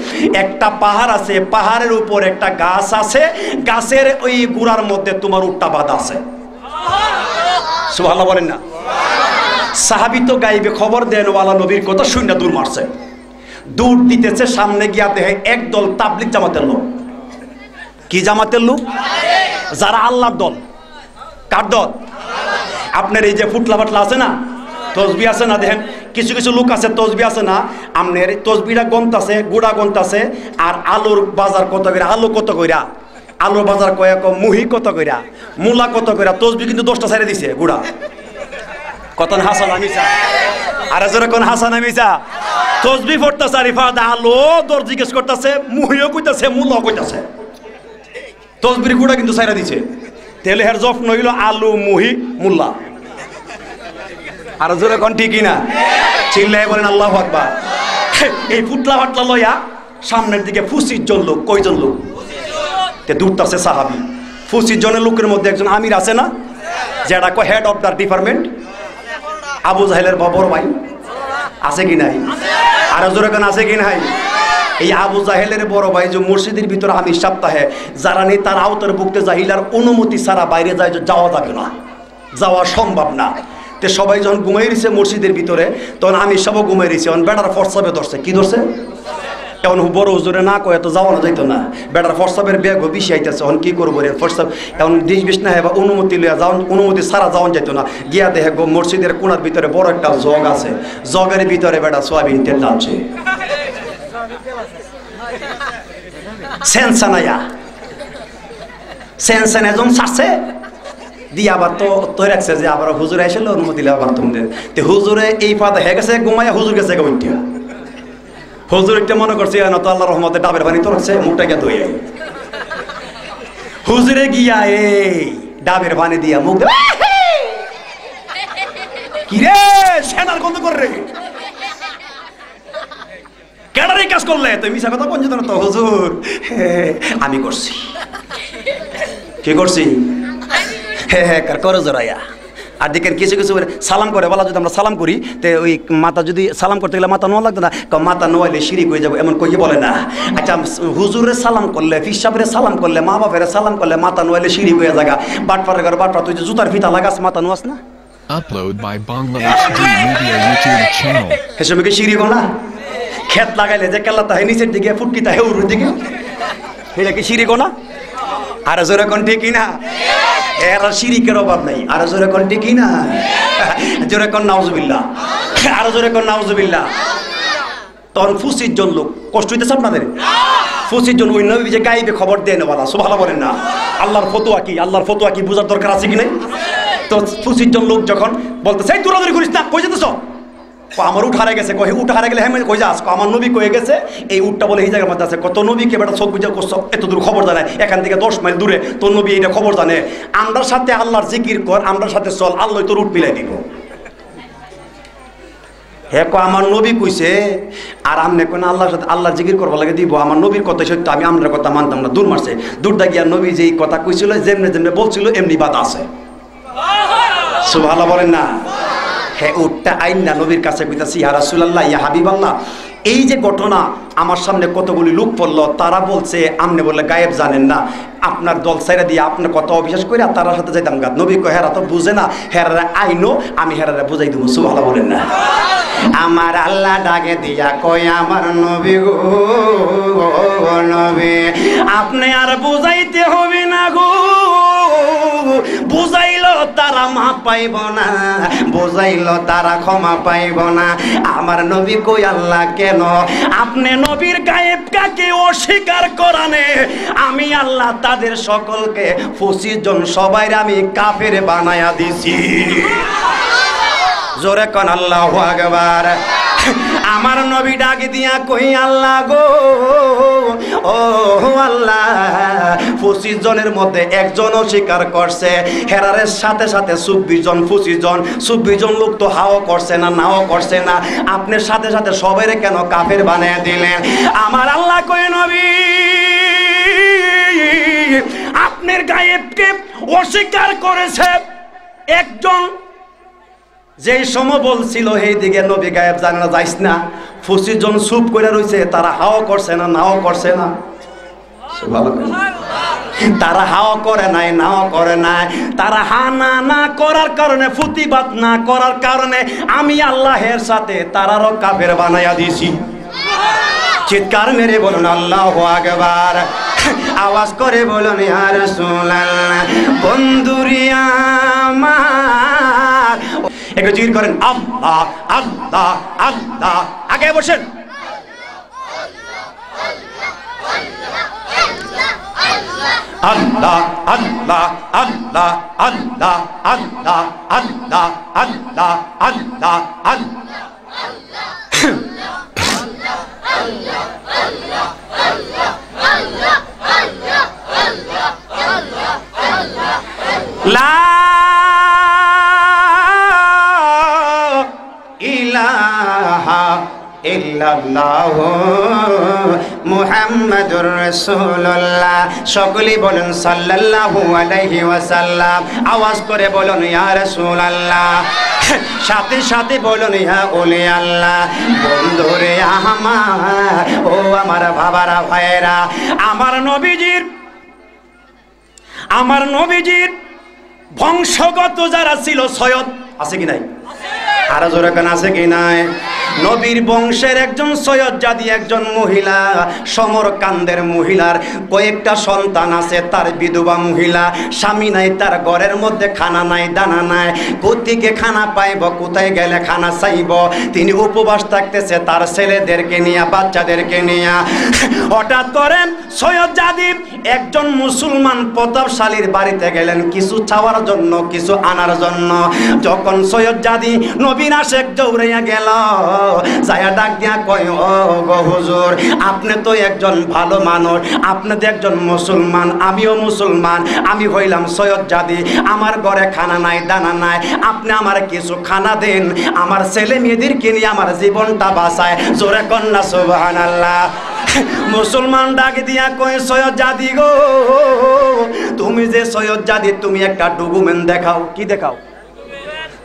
একটা পাহাড় আছে, পাহাড়ের উপর একটা গাছ আছে, গাছের ওই গুড়ার মধ্যে তোমার উটটা বাঁধা আছে। সুবহানাল্লাহ বলেন না? সাহাবী তো গায়েবে খবর দেন ওয়ালা নবীর কথা শুনে দূর মারছে, দূর দিতেছে, সামনে গিয়া দেখে একদল তাবলিগ জামাতের লোক। কি জামাতের লোক? যারা আল্লাহর দল। কার দল? আপনার এই যে ফুটলা ফাটলা আছে না, তসবি আছে না, দেখেন কিছু কিছু লোক আছে তসবি আছে না, আপনার তসবিটা গন্তাছে, গুড়া গন্তাছে, আর আলুর বাজার কত কইরা, আলু কত কইরা, আলুর বাজার কয়েক, মুহি কত কইরা, মূলা কত কইরা, তসবি কিন্তু 10টা ছাইড়ে দিছে গুড়া। কত হাসান আমিসা? আরে জোরে কোন হাসান আমিসা? তসবি পড়তাছে আর ইফাদা আলু দর জিজ্ঞেস করতেছে, মুহিও কইতাছে, মূলাও কইতাছে, তসবির গুড়া কিন্তু ছাইড়ে দিছে। তেলে হের জফ নইল আলু, মুহি, মূলা। আর জোরে কোন ঠিকই না চিল্লায় বলেন আল্লাহু আকবার। এই ফুটলা ফাটলা লইয়া সামনের দিকে 25 জন লোক। কয়জন লোক? তে দূরতাছে সাহাবী। 25 জনের লোকের মধ্যে একজন আমির আছে না, যেটা co head of the department, Abu জাহেলের বড় ভাই আছে কি নাই? আর জোরে কোন আছে কি নাই? এই আবু জাহেলের বড় ভাই যে মসজিদের ভিতরে আমির সপ্তাহে যারা নেই তার আওতার ভুক্ত জাহিলার অনুমতি ছাড়া বাইরে যায়, যাওয়া যাবে না, যাওয়া সম্ভব না। তে সবাই যখন ঘুমাই রয়েছে মসজিদের ভিতরে, তখন আমির সবও ঘুমাই রয়েছে। এখন বেটার ফরসাবে ধরছে। কি ধরছে? এখন বড় হুজুরে না কয়ে তো যাওয়ানো যাইতো না। বেটার ফরসাবের ব্যাগও বেশি আইতেছে। এখন কি করবো রে ফরসাব? এখন দেশ বেশ না বা অনুমতি লইয়া যাওয়ান, অনুমতি ছাড়া যাওয়ান যাইতো না। গিয়া দেখে গো মসজিদের কোনার ভিতরে বড় একটা জগ আছে, জগের ভিতরে বেটা সোয়াবিন তেল আছে। সেনসানায়া সেনসানা যখন ছাড়ছে দিয়ে আবার তো রাখছে যে আবার হুজুরে আসলে অনুমতি দিলে আবার তোমাদের। তো হুজুরে এই ফাদা হয়ে গেছে ঘুমাইয়া, হুজুর গেছে ওইটা। হুজুর একটা মনে করছে তো আল্লাহ রহমতে ডাবের পানি তো রাখছে, মুখটা গিয়ে ধুয়ে হুজুরে গিয়া এই ডাবের পানি দিয়া মুখ কি রে সেনার গন্ধ করে রে কেডারে কাজ করলে? তুই মিছা কথা বলছো না তো? হুজুর আমি করছি। কি করছি? হ্যাঁ করো জোরাইয়া। আর দেখেন কিছু কিছু সালাম করে বলা, যদি আমরা সালাম করি তো ওই মাথা যদি সালাম করতে গেলে মাথা নোয়া লাগতো না, মাথা নোয়াইলে শিরিক হয়ে যাবো এমন কইয়ে বলে না। আচ্ছা হুজুরে সালাম করলে, ফিসাবরে সালাম করলে, মা বাপের সালাম করলে মাথা নোয়াইলে শিরিক হয়ে যাগা। বাটপারে ঘর বাটপা তুই যে জুতার ফিতা লাগাস মাথা নোয়াস না? Upload by Bangla HD Media YouTube channel. হেসে কি শিরিক না? খেত লাগাইলে যে কেল্লা তাহে নিচের দিকে ফুটকি তাহে উড়ুর দিকে, এটা কি শিরিক না? আর জোরে কোন ঠিকই না? এরা শিরিকের অভাব নাই। আর জোরে কোন ঠিকই না? জোরে কোন নাউজুবিল্লাহ। আর জোরে কোন নাউজুবিল্লাহ। তখন 25 জন লোক কষ্ট হইতেছে আপনাদের? 25 জন ওই নবী যে গাইবে খবর দেয় না বলা সুবহানাল্লাহ বলেন না। আল্লাহর ফতোয়া কি, আল্লাহর ফতোয়া কি বোঝার দরকার আছে কি নাই? তো 25 জন লোক যখন বলতেছে এই দৌড়াদৌড়ি করিস না, কই যেতেছ? আমার উঠ হারা গেছে। কই উঠ হারা গেলে হ্যাঁ কই যাস? আমার নবী কয়ে গেছে এই উঠটা বলে এই জায়গার মধ্যে আছে। কত নবীকে বেটা চোখ বুঝা করছো, এত দূর খবর জানে, এখান থেকে 10 মাইল দূরে তোর নবী এইটা খবর জানে। আমরার সাথে আল্লাহর জিকির কর, আমরার সাথে চল, আল্লাহ তোর উঠ মিলাই দিব। হ্যাঁ আমার নবী কইছে আর আমনে কোন আল্লাহর সাথে আল্লাহর জিকির করবার লাগে দিব। আমার নবীর কথা সত্য, আমি আমরার কথা মানতাম না। দূর মারছে, দূরটা গিয়া নবী যেই কথা কইছিল যেমনে যেমনে বলছিল এমনি বাদ আছে। সুবহানাল্লাহ বলেন না? হ্যাঁ উঠটা আইন না নবীর কাছে কইতাছি ইয়া রাসূলুল্লাহ ইয়া হাবিবাল্লাহ, এই যে ঘটনা আমার সামনে কতগুলি লোক পড়লো, তারা বলছে আমনে বলে গায়েব জানেন না, আপনার দল ছাইরা দিয়ে আপনার কথা অবিশ্বাস করে তার সাথে যাইতাম গা। নবী কয় হেরা তো বুঝে না, হেরা আইনো আমি হেরারে বুঝাই দেবো। সুবহানাল্লাহ বলেন না? আমার আল্লাহ ডাকে দিয়া কয় আমার নবী গো নবী আপনি আর বুঝাইতে হবে না গো, বুঝাইল তারা মা পাইব না, বুঝাইল তারা ক্ষমা পাইব না। আমার নবী কই আল্লাহ কেন আপনি নবীর গায়েব কাকে অস্বীকার করানে? আমি আল্লাহ তাদের সকলকে 25 জন সবাই আমি কাফের বানায়া দিছি। জোরে কোন আল্লাহু আকবার। আমার নবী ডাক দিয়া কই আল্লাহ গো ও আল্লাহ 25 জনের মধ্যে একজন অস্বীকার করছে, হেরারের সাথে সাথে 24 জন 25 জন 24 জন লোক তো হাও করছে না নাও করছে না, আপনার সাথে সাথে সবাইরে কেন কাফের বানিয়ে দিলেন? আমার আল্লাহ কই নবী আপনার গায়েবকে অস্বীকার করেছে একজন, যেই সময় বলছিল এই দিকে নবী গায়েব জানে না যাইস না, 25 জন চুপ করে রইছে, তারা হাও করছে না নাও করছে না। তারা হাও করে নাই নাও করে নাই, তারা হা না না করার কারণে প্রতিবাদ না করার কারণে আমি আল্লাহের সাথে তারারও কাফের বানাইয়া দিছি। চিৎকার মেরে বলুন আল্লাহু আকবার। আওয়াজ করে বলুন ইয়া রাসূলুল্লাহ। বন্ধুরিয়া আমার একটু জিকির করেন আল্লাহ আল্লাহ আল্লাহ। আগে বসেন। আল্লাহ আল্লাহ আল্লাহ আল্লাহ আল্লাহ আল্লাহ আল্লাহ আল্লাহ আল্লাহ। ইল্লাল্লাহ মুহাম্মাদুর রাসূলুল্লাহ। সকলেই বলেন সাল্লাল্লাহু আলাইহি ওয়াসাল্লাম। আওয়াজ করে বলুন ইয়া রাসূলুল্লাহ। সাথে সাথে বলুন ইয়া ওলি আল্লাহ। বন্ধুরে আমার, ও আমার বাবারা ভাইয়েরা, আমার নবীজির বংশগত যারা ছিল সৈয়দ আছে কি নাই? আরো জোরে কেন আছে কি নাই? নবীর বংশের একজন সৈয়দ জাদি, একজন মহিলা, সমরকান্দের মহিলার কয়েকটা সন্তান আছে। তার বিধবা মহিলা, স্বামী নাই, তার ঘরের মধ্যে খানা নাই, দানা নাই। কোত্থেকে খানা পাইব, কোথায় গেলে খানা চাইব? তিনি উপবাস থাকতেছে তার ছেলেদেরকে নিয়ে, বাচ্চাদেরকে নিয়ে। হঠাৎ করে সৈয়দ জাদি একজন মুসলমান প্রতাপশালীর বাড়িতে গেলেন কিছু চাওয়ার জন্য, কিছু আনার জন্য। যখন সৈয়দ জাদি নবীর আশেক দৌড়াইয়া গেল, যায়া ডাক দিয়া কয়, ও গো হুজুর, আপনি তো একজন ভালো মানুষ, আপনি তো একজন মুসলমান, আমিও মুসলমান, আমি হইলাম সৈয়দ জাদি, আমার ঘরে খানা নাই, দানা নাই, আপনি আমার কিছু খানা দেন, আমার ছেলে মেয়েদেরকে নিয়ে আমার জীবনটা বাঁচায়। জোরে কন্যা সুবহানাল্লাহ। মুসলমান ডাক দিয়া কয়, সৈয়দ জাদি গো, তুমি যে সৈয়দ জাদি, তুমি একটা ডকুমেন্ট দেখাও। কি দেখাও?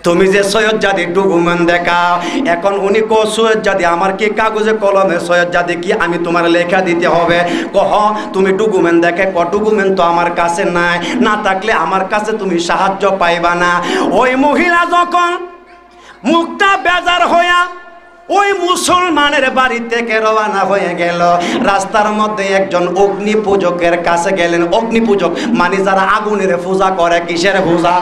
তুমি যে সৈয়দ জাদি ডকুমেন্ট দেখাও। এখন উনি কো, সৈয়দ জাদি আমার কি কাগজে কলমে সৈয়দ জাদি কি আমি তোমার লেখা দিতে হবে? কহ তুমি ডকুমেন্ট দেখে। ক ডকুমেন্ট তো আমার কাছে নাই, না থাকলে আমার কাছে তুমি সাহায্য পাইবা না। ওই মহিলা যখন মুখটা বেজার হইয়া ওই মুসলমানের বাড়ি থেকে রওনা হয়ে গেল, রাস্তার মধ্যে একজন অগ্নি পূজকের কাছে গেলেন। অগ্নি পূজক মানে যারা আগুনের পূজা করে। কিসের পূজা?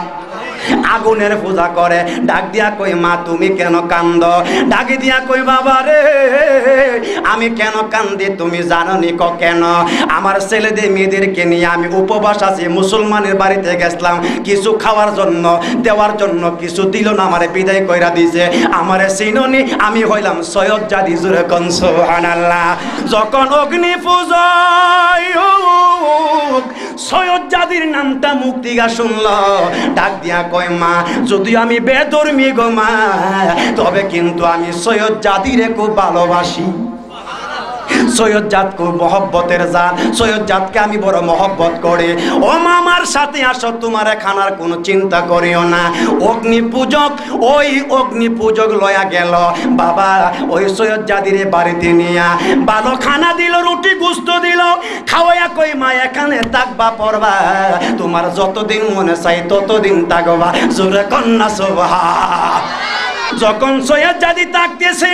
আগুনের পূজা করে। ডাক দিয়া কই, মা তুমি কেন কান্দ? ডাক দিয়া কই, বাবা রে আমি কেন কান্দি তুমি জানো নি? কেন? আমার ছেলেদের মেয়েদেরকে নিয়ে আমি উপবাস আছি, মুসলমানের বাড়িতে গেছিলাম কিছু খাওয়ার জন্য, দেওয়ার জন্য কিছু দিল না, আমারে বিদায় কইরা দিছে। আমারে চিননি, আমি হইলাম সৈয়দ জাদি। জোরে কোন সুবহানাল্লাহ। যখন অগ্নি পূজায় সৈয়দ জাদির নামটা মুখ দিগা শুনল, ডাক দিয়া কয়, মা যদি আমি বেধর্মী গো মা, তবে কিন্তু আমি সৈয়দ জাদিরে খুব ভালোবাসি। সৈয়দ জাত খুব মহব্বতের জাত, সৈয়দ জাতকে আমি বড় মহব্বত করি। ও মামার সাথে আসো, তোমার খানার কোনো চিন্তা করিও না। অগ্নি পূজক, ওই অগ্নি পূজক লয়া গেল বাবা ওই সৈয়দ জাদিরে বাড়িতে নিয়া ভালো খানা দিল, রুটি গুস্ত দিল, খাওয়াইয়া কই, মা এখানে থাকবা, পড়বা, তোমার যতদিন মনে চাই ততদিন থাকবা। জোরে কন্যা সুবহান। যখন সৈয়দ জাদি থাকতেছে,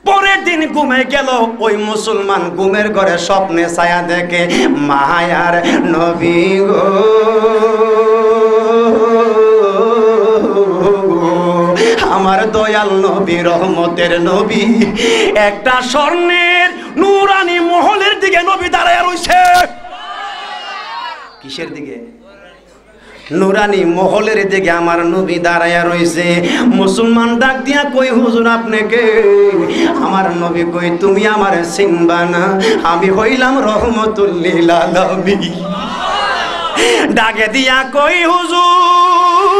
পরের দিন ঘুমে গেল ওই মুসলমান, ঘুমের ঘরে স্বপ্নে ছায়া দেখে, মায়ার নবী গো, আমার দয়াল নবী, রহমতের নবী, একটা স্বর্ণের নুরানি মহলের দিকে নবী দাঁড়ায় রইছে। কিসের দিকে? নুরানি মহলের দিকে আমার নবী দাঁড়ায়া রইছে। মুসলমান ডাক দিয়া কই, হুজুর আপনি কে? আমার নবী কই, তুমি আমারে চিনবা না, আমি হইলাম রহমতুল লিল আলামিন। ডাকে দিয়া কই, হুজুর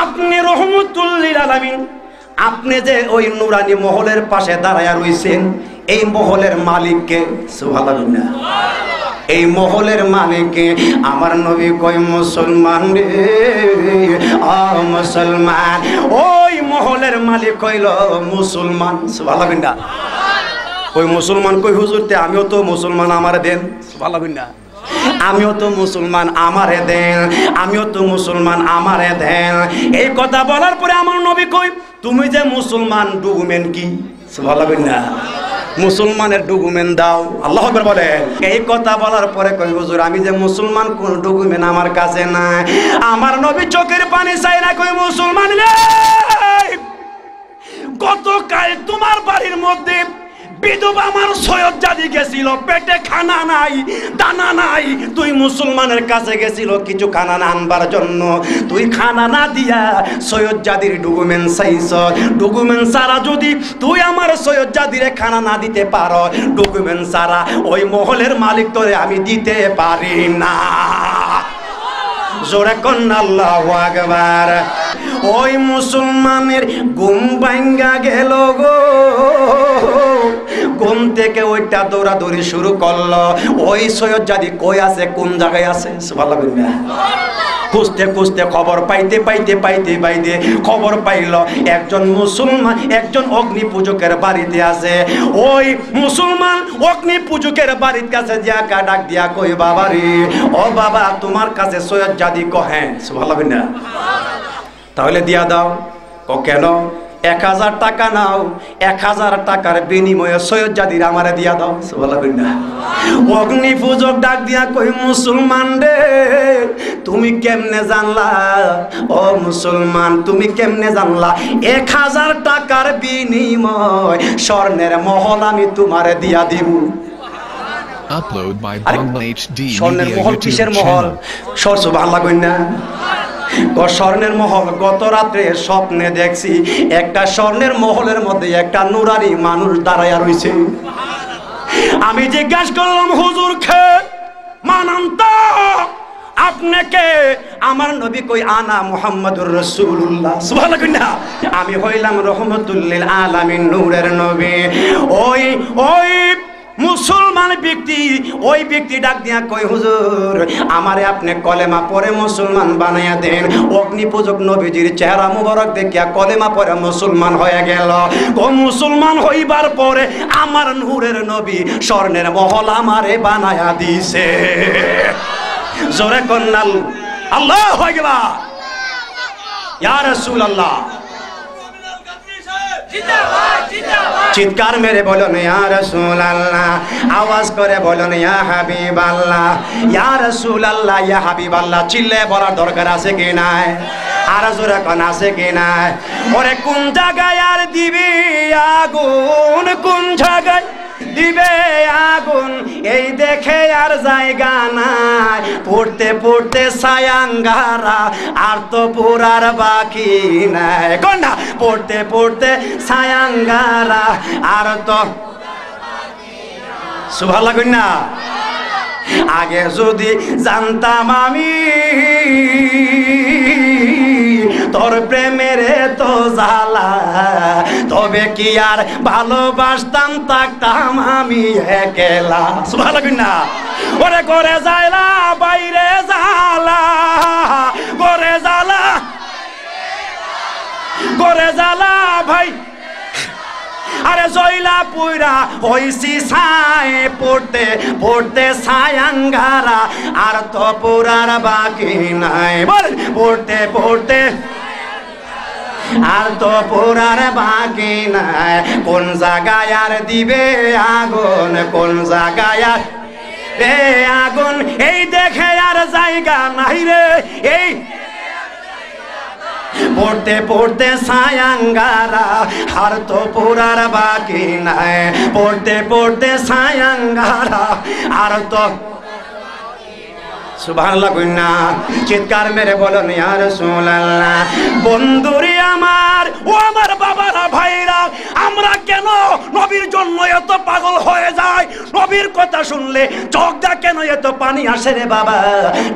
আপনি রহমতুল লিল আলামিন, আপনি যে ওই নুরানি মহলের পাশে দাঁড়ায়া রইছেন, এই মহলের মালিককে? সুবহানাল্লাহ। এই মহলের মালিককে? আমার নবী কই, মুসলমান রে, মুসলমান। ওই মহলের মালিক কইল মুসলমান। সুবহানাল্লাহ। ওই মুসলমান কই, হুজুরতে আমিও তো মুসলমান, আমারে দেন। সুবহানাল্লাহ। আমিও তো মুসলমান, আমারে দেন, আমিও তো মুসলমান, আমারে দেন। এই কথা বলার পরে আমার নবী কই, তুমি যে মুসলমান, ডকুমেন্ট কি? সুবহানাল্লাহ। মুসলমানের ডকুমেন্ট দাও। আল্লাহু আকবার বলেন। এই কথা বলার পরে কই, হুজুর আমি যে মুসলমান, কোন ডকুমেন্ট আমার কাছে নাই। আমার নবী চোখের পানি চাই না, কই, মুসলমান রে, গতকাল তোমার বাড়ির মধ্যে বিধবা আমার সৈয়দ জাদি গেছিল, পেটে খানা নাই, দানা নাই, তুই মুসলমানের কাছে গেছিল কিছু খানা না আনবার জন্য, তুই খানা না দিয়া সৈয়দ জাদির ডকুমেন্ট চাইছ। ডকুমেন্ট ছাড়া যদি তুই আমার সৈয়দ জাদিরে খানা না দিতে পারো, ডকুমেন্ট ছাড়া ওই মহলের মালিক তোরে আমি দিতে পারি না। জোরে কন্যা আল্লাহু আকবার। ওই মুসলমানের ঘুম ভাঙ্গা গেল গো, ঘুম থেকে ওইটা দৌড়াদৌড়ি শুরু করলো। ওই সৈয়দ জাদি কই আছে, কোন জায়গায় আছে? সুবহানাল্লাহ। খুঁজতে খুঁজতে খবর পাইতে খবর পাইল একজন মুসলমান, একজন অগ্নি পূজকের বাড়িতে আছে। ওই মুসলমান অগ্নি পূজকের বাড়ির কাছে যা ডাক দিয়া কই, বাবা রে, ও বাবা, তোমার কাছে সৈয়দ জাদি কহে। সুবহানাল্লাহ। তাহলে দিয়া দাও। ও কেন? 1000 টাকা নাও, 1000 টাকার বিনিময়ে সৈয়দ জাদির আমারে দিয়া দাও। সুবহানাল্লাহ। অগ্নি পূজক ডাক দিয়া কই, মুসলমান রে, তুমি কেমনে জানলা? ও মুসলমান, তুমি কেমনে জানলা 1000 টাকার বিনিময় স্বর্ণের মহল আমি তোমারে দিয়া দিব? Upload by Bangla HD স্বর্ণের Media মহল YouTube কিসের মহল? channel. সুবহানাল্লাহ কই না? স্বর্ণের মহল। গত রাত্রে স্বপ্নে দেখছি একটা স্বর্ণের মহলের মধ্যে একটা নুরানি মানুষ দাঁড়ায়া রইছে। আমি জিজ্ঞাসা করলাম, হুজুর খে মানান্তা, আপনাকে? আমার নবী কই, আনা মুহাম্মাদুর রাসূলুল্লাহ। সুবহানাল্লাহ কই না? আমি হইলাম রহমতুল লিল আলামিন, নূরের নবী। ওই মুসলমান ব্যক্তি, ওই ব্যক্তি ডাক দিয়া কই, হুজুর, আমারে আপনি কলেমা পড়ে মুসলমান বানাইয়া দেন। অগ্নি পূজক নবীজির চেহারা মুবারক দেখিয়া কলেমা পড়ে মুসলমান হয়ে গেল। ও মুসলমান হইবার পরে আমার নূরের নবী স্বর্ণের মহল আমারে বানায়া দিছে। জোরে কন্নাল আল্লাহু আকবার, ইয়া রাসূলুল্লাহ। চিৎকার মেরে বলুন ইয়া রাসূলুল্লাহ, আওয়াজ করে বলুন ইয়া হাবিবাল্লাহ, ইয়া রাসূলুল্লাহ, ইয়া হাবিবাল্লাহ। চিল্লে বলার দরকার আছে কি নাই? আর জোরে কোন আছে কি নাই? ওরে কোন জায়গায় আর দিবি আগুন, কোন জায়গায় দিবে আগুন, এই দেখে আর জায়গা নাই। পড়তে পড়তে ছায়াঙ্গারা, আর তো পুরার বাকি নাই। কোনটা? পড়তে পড়তে ছায়াঙ্গারা, আর তো সুবহানাল্লাহ কই না? আগে যদি জানতাম আমি তোর প্রেমের তো জ্বালা, তবে কি আর ভালোবাসতাম, থাকতাম আমি একলা। সুবহানাল্লাহ কই না? ওরে করে যাইলা বাইরে জ্বালা, করে জ্বালা, করে জ্বালা ভাই। আরে জয়লা পুইরা হইছি ছাই, পড়তে পড়তে ছায়াঙ্গারা, আর তো পুরার বাকি নাই। বলেন, পড়তে পড়তে আর তো পুরার বাকি নাই। কোন জায়গায় আর দিবে আগুন, কোন জায়গায় আর রে আগুন, এই দেখে আর জায়গা নাই রে। এই পড়তে পড়তে ছায়াঙ্গারা, আর তো পুরার বাকি নাই। পড়তে পড়তে ছায়াঙ্গারা, আর তো সুবহানাল্লাহ কই না? চিৎকার মেরে বলুন ইয়া রাসূলুল্লাহ। বন্ধুরে আমার, ও আমার বাবারা, ভাইরা, আমরা কেন নবীর জন্য এত পাগল হয়ে যাই? নবীর কথা শুনলে চোখ দা কেন এত পানি আসে রে বাবা?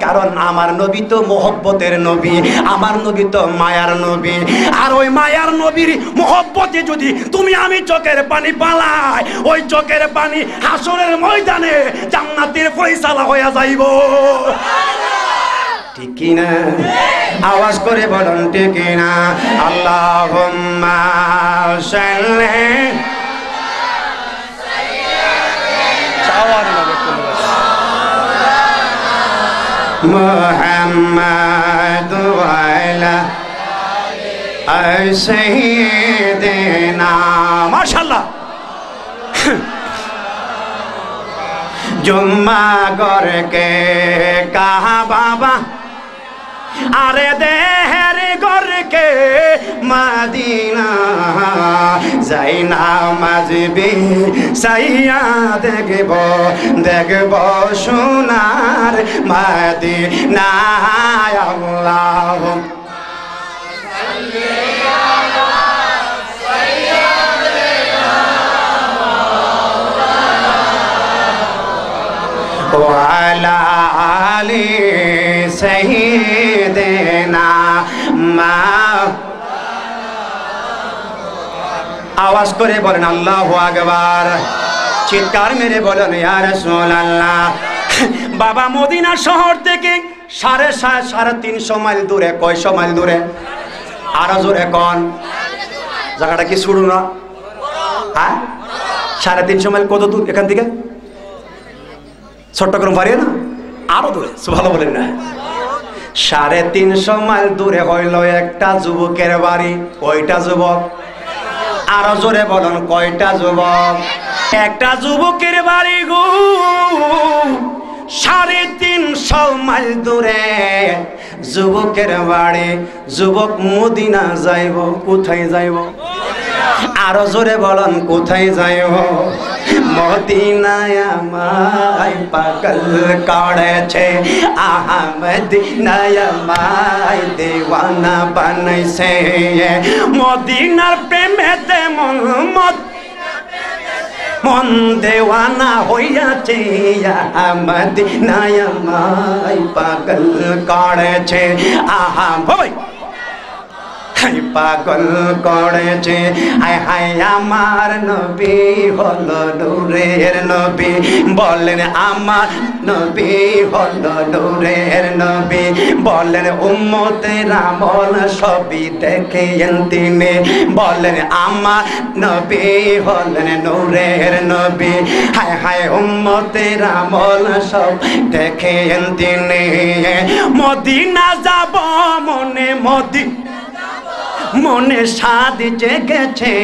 কারণ আমার নবী তো মহব্বতের নবী, আমার নবী তো মায়ার নবী। আর ওই মায়ার নবীর মহব্বতে যদি তুমি আমি চোখের পানি পালাই, ওই চোখের পানি হাসরের ময়দানে জান্নাতের ফয়সালা হয়ে যাইব। ঠিক কি না? আওয়াজ করে বলুন ঠিক না? আল্লাহুম্মা সাল্লি মুহাম্মাদ ওয়া আলা সাইয়্যিদিনা। মাশাআল্লাহ। जुम्मा गोर के कहा बाबा, अरे देहर गोर के मदीना, जाइना मजबी सैया देखबो देखबो सोनार मदीना। अल्लाह वाला आली सैय्यिदिना আল্লাহ, আওয়াজ করে বলেন আল্লাহু আকবার, চিৎকার মেরে বলেন ইয়া রাসূলুল্লাহ। বাবা মদিনা শহর থেকে 350 মাইল দূরে। কয়শো মাইল দূরে? আরো জোরে কোন জায়গাটা কি শুরু না? হ্যাঁ, 350 মাইল কত দূর এখান থেকে? চট্টগ্রাম পারিয়ে না, আরো দূরে। ভালো বলেন না, 350 মাইল দূরে হইল একটা যুবকের বাড়ি। কয়টা যুবক? আরো জোরে বলুন, কয়টা যুবক? একটা যুবকের বাড়ি গো, 350 মাইল দূরে যুবকের বাড়ি। যুবক মদিনা যাইব, কোথায় যাইব? আরো জোরে বলুন, কোথায় যাইব? মদিনায় আমায় পাগল করেছে, আহা মদিনায় আমায় দেওয়ানা বানাইছে। মদিনার প্রেমেতে মন দেওয়ানা হইয়াছে, মদিনায় আমায় পাগল করেছে, আহা ভাই পাগল করেছে। হায় হায় আমার নবী হলো নূরের নবী, বলেন আমার নবী হলো নূরের নবী, বলেন উম্মতের আমল সবই দেখেন তিনি, বলেন আমার নবী হলেন নূরের নবী। হায় হায় উম্মতের আমল সব দেখেন তিনি। মদিনা যাব মনে, মনে সাদ জেগেছে,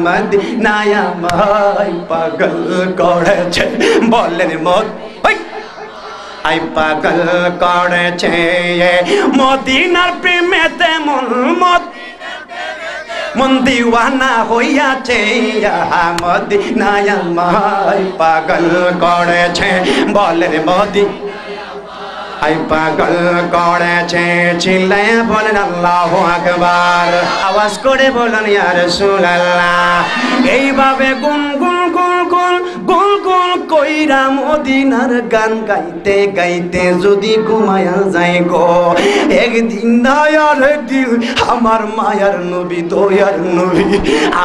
মদিনায় আমায় পাগল করেছে, বলেন আই পাগল করেছে। মদিনার প্রেমেতে মন দিওয়ানা হইয়াছে, মদিনায় আমায় পাগল করেছে, বলেন আই পাগল করেছে। চিল্লায়া বলেন আল্লাহু আকবার, আওয়াজ করে বলেন ইয়া রাসূলুল্লাহ। এইভাবে গুন গুন গুন গুন গুন গুন কইরা মদিনার গান গাইতে গাইতে যদি ঘুমায়া যায় গো, একদিন নয়ার দিল আমার মায়ার নবী দয়ার নবী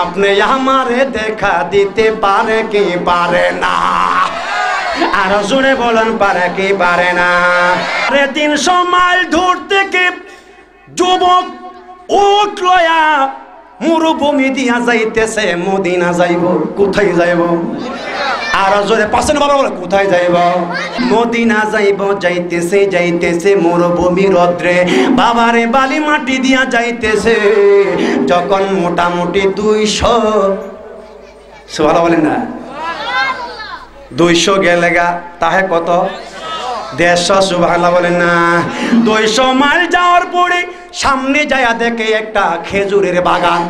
আপনি আমারে দেখা দিতে পারে কি পারে না? আরো জোরে বলেন, পারে কি পারে না? 350 মাইল দূর থেকে যুবক উট লয়া মরুভূমি দিয়া যাইতেছে, মদিনা যাইব। কোথায় যাইব? আরো জোরে পাশের বাবা বলে, কোথায় যাইব? মদিনা যাইব। যাইতেছে যাইতেছে মরুভূমি রদ্রে, বাবারে বালি মাটি দিয়া যাইতেছে। যখন মোটামুটি 200, সুবহানাল্লাহ বলেন না, 200 গেলে গা তাহে কত? 150। সুবহানাল্লাহ বলেন না। 200 মাইল যাওয়ার পরে সামনে যায়া দেখে একটা খেজুরের বাগান।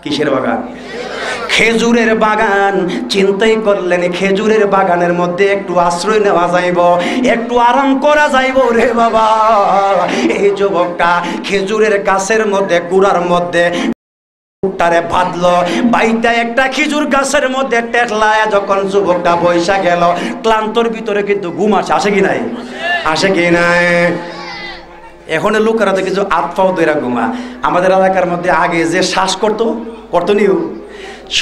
কিসের বাগান? খেজুরের বাগান। চিন্তাই করলেন খেজুরের বাগানের মধ্যে একটু আশ্রয় নেওয়া যাইব, একটু আরাম করা যাইব রে বাবা। এই যুবকটা খেজুরের গাছের মধ্যে, গুড়ার মধ্যে তারে বাঁধলো, বাইটা একটা খেজুর গাছের মধ্যে টেকলায় যখন যুবকটা বৈশা গেল, ক্লান্তর ভিতরে কিন্তু ঘুম আসে কি নাই? আসে কি নাই? এখন লোকেরা তো কিছু আতফাও দইরা ঘুমা। আমাদের এলাকার মধ্যে আগে যে শ্বাস করতো নিও,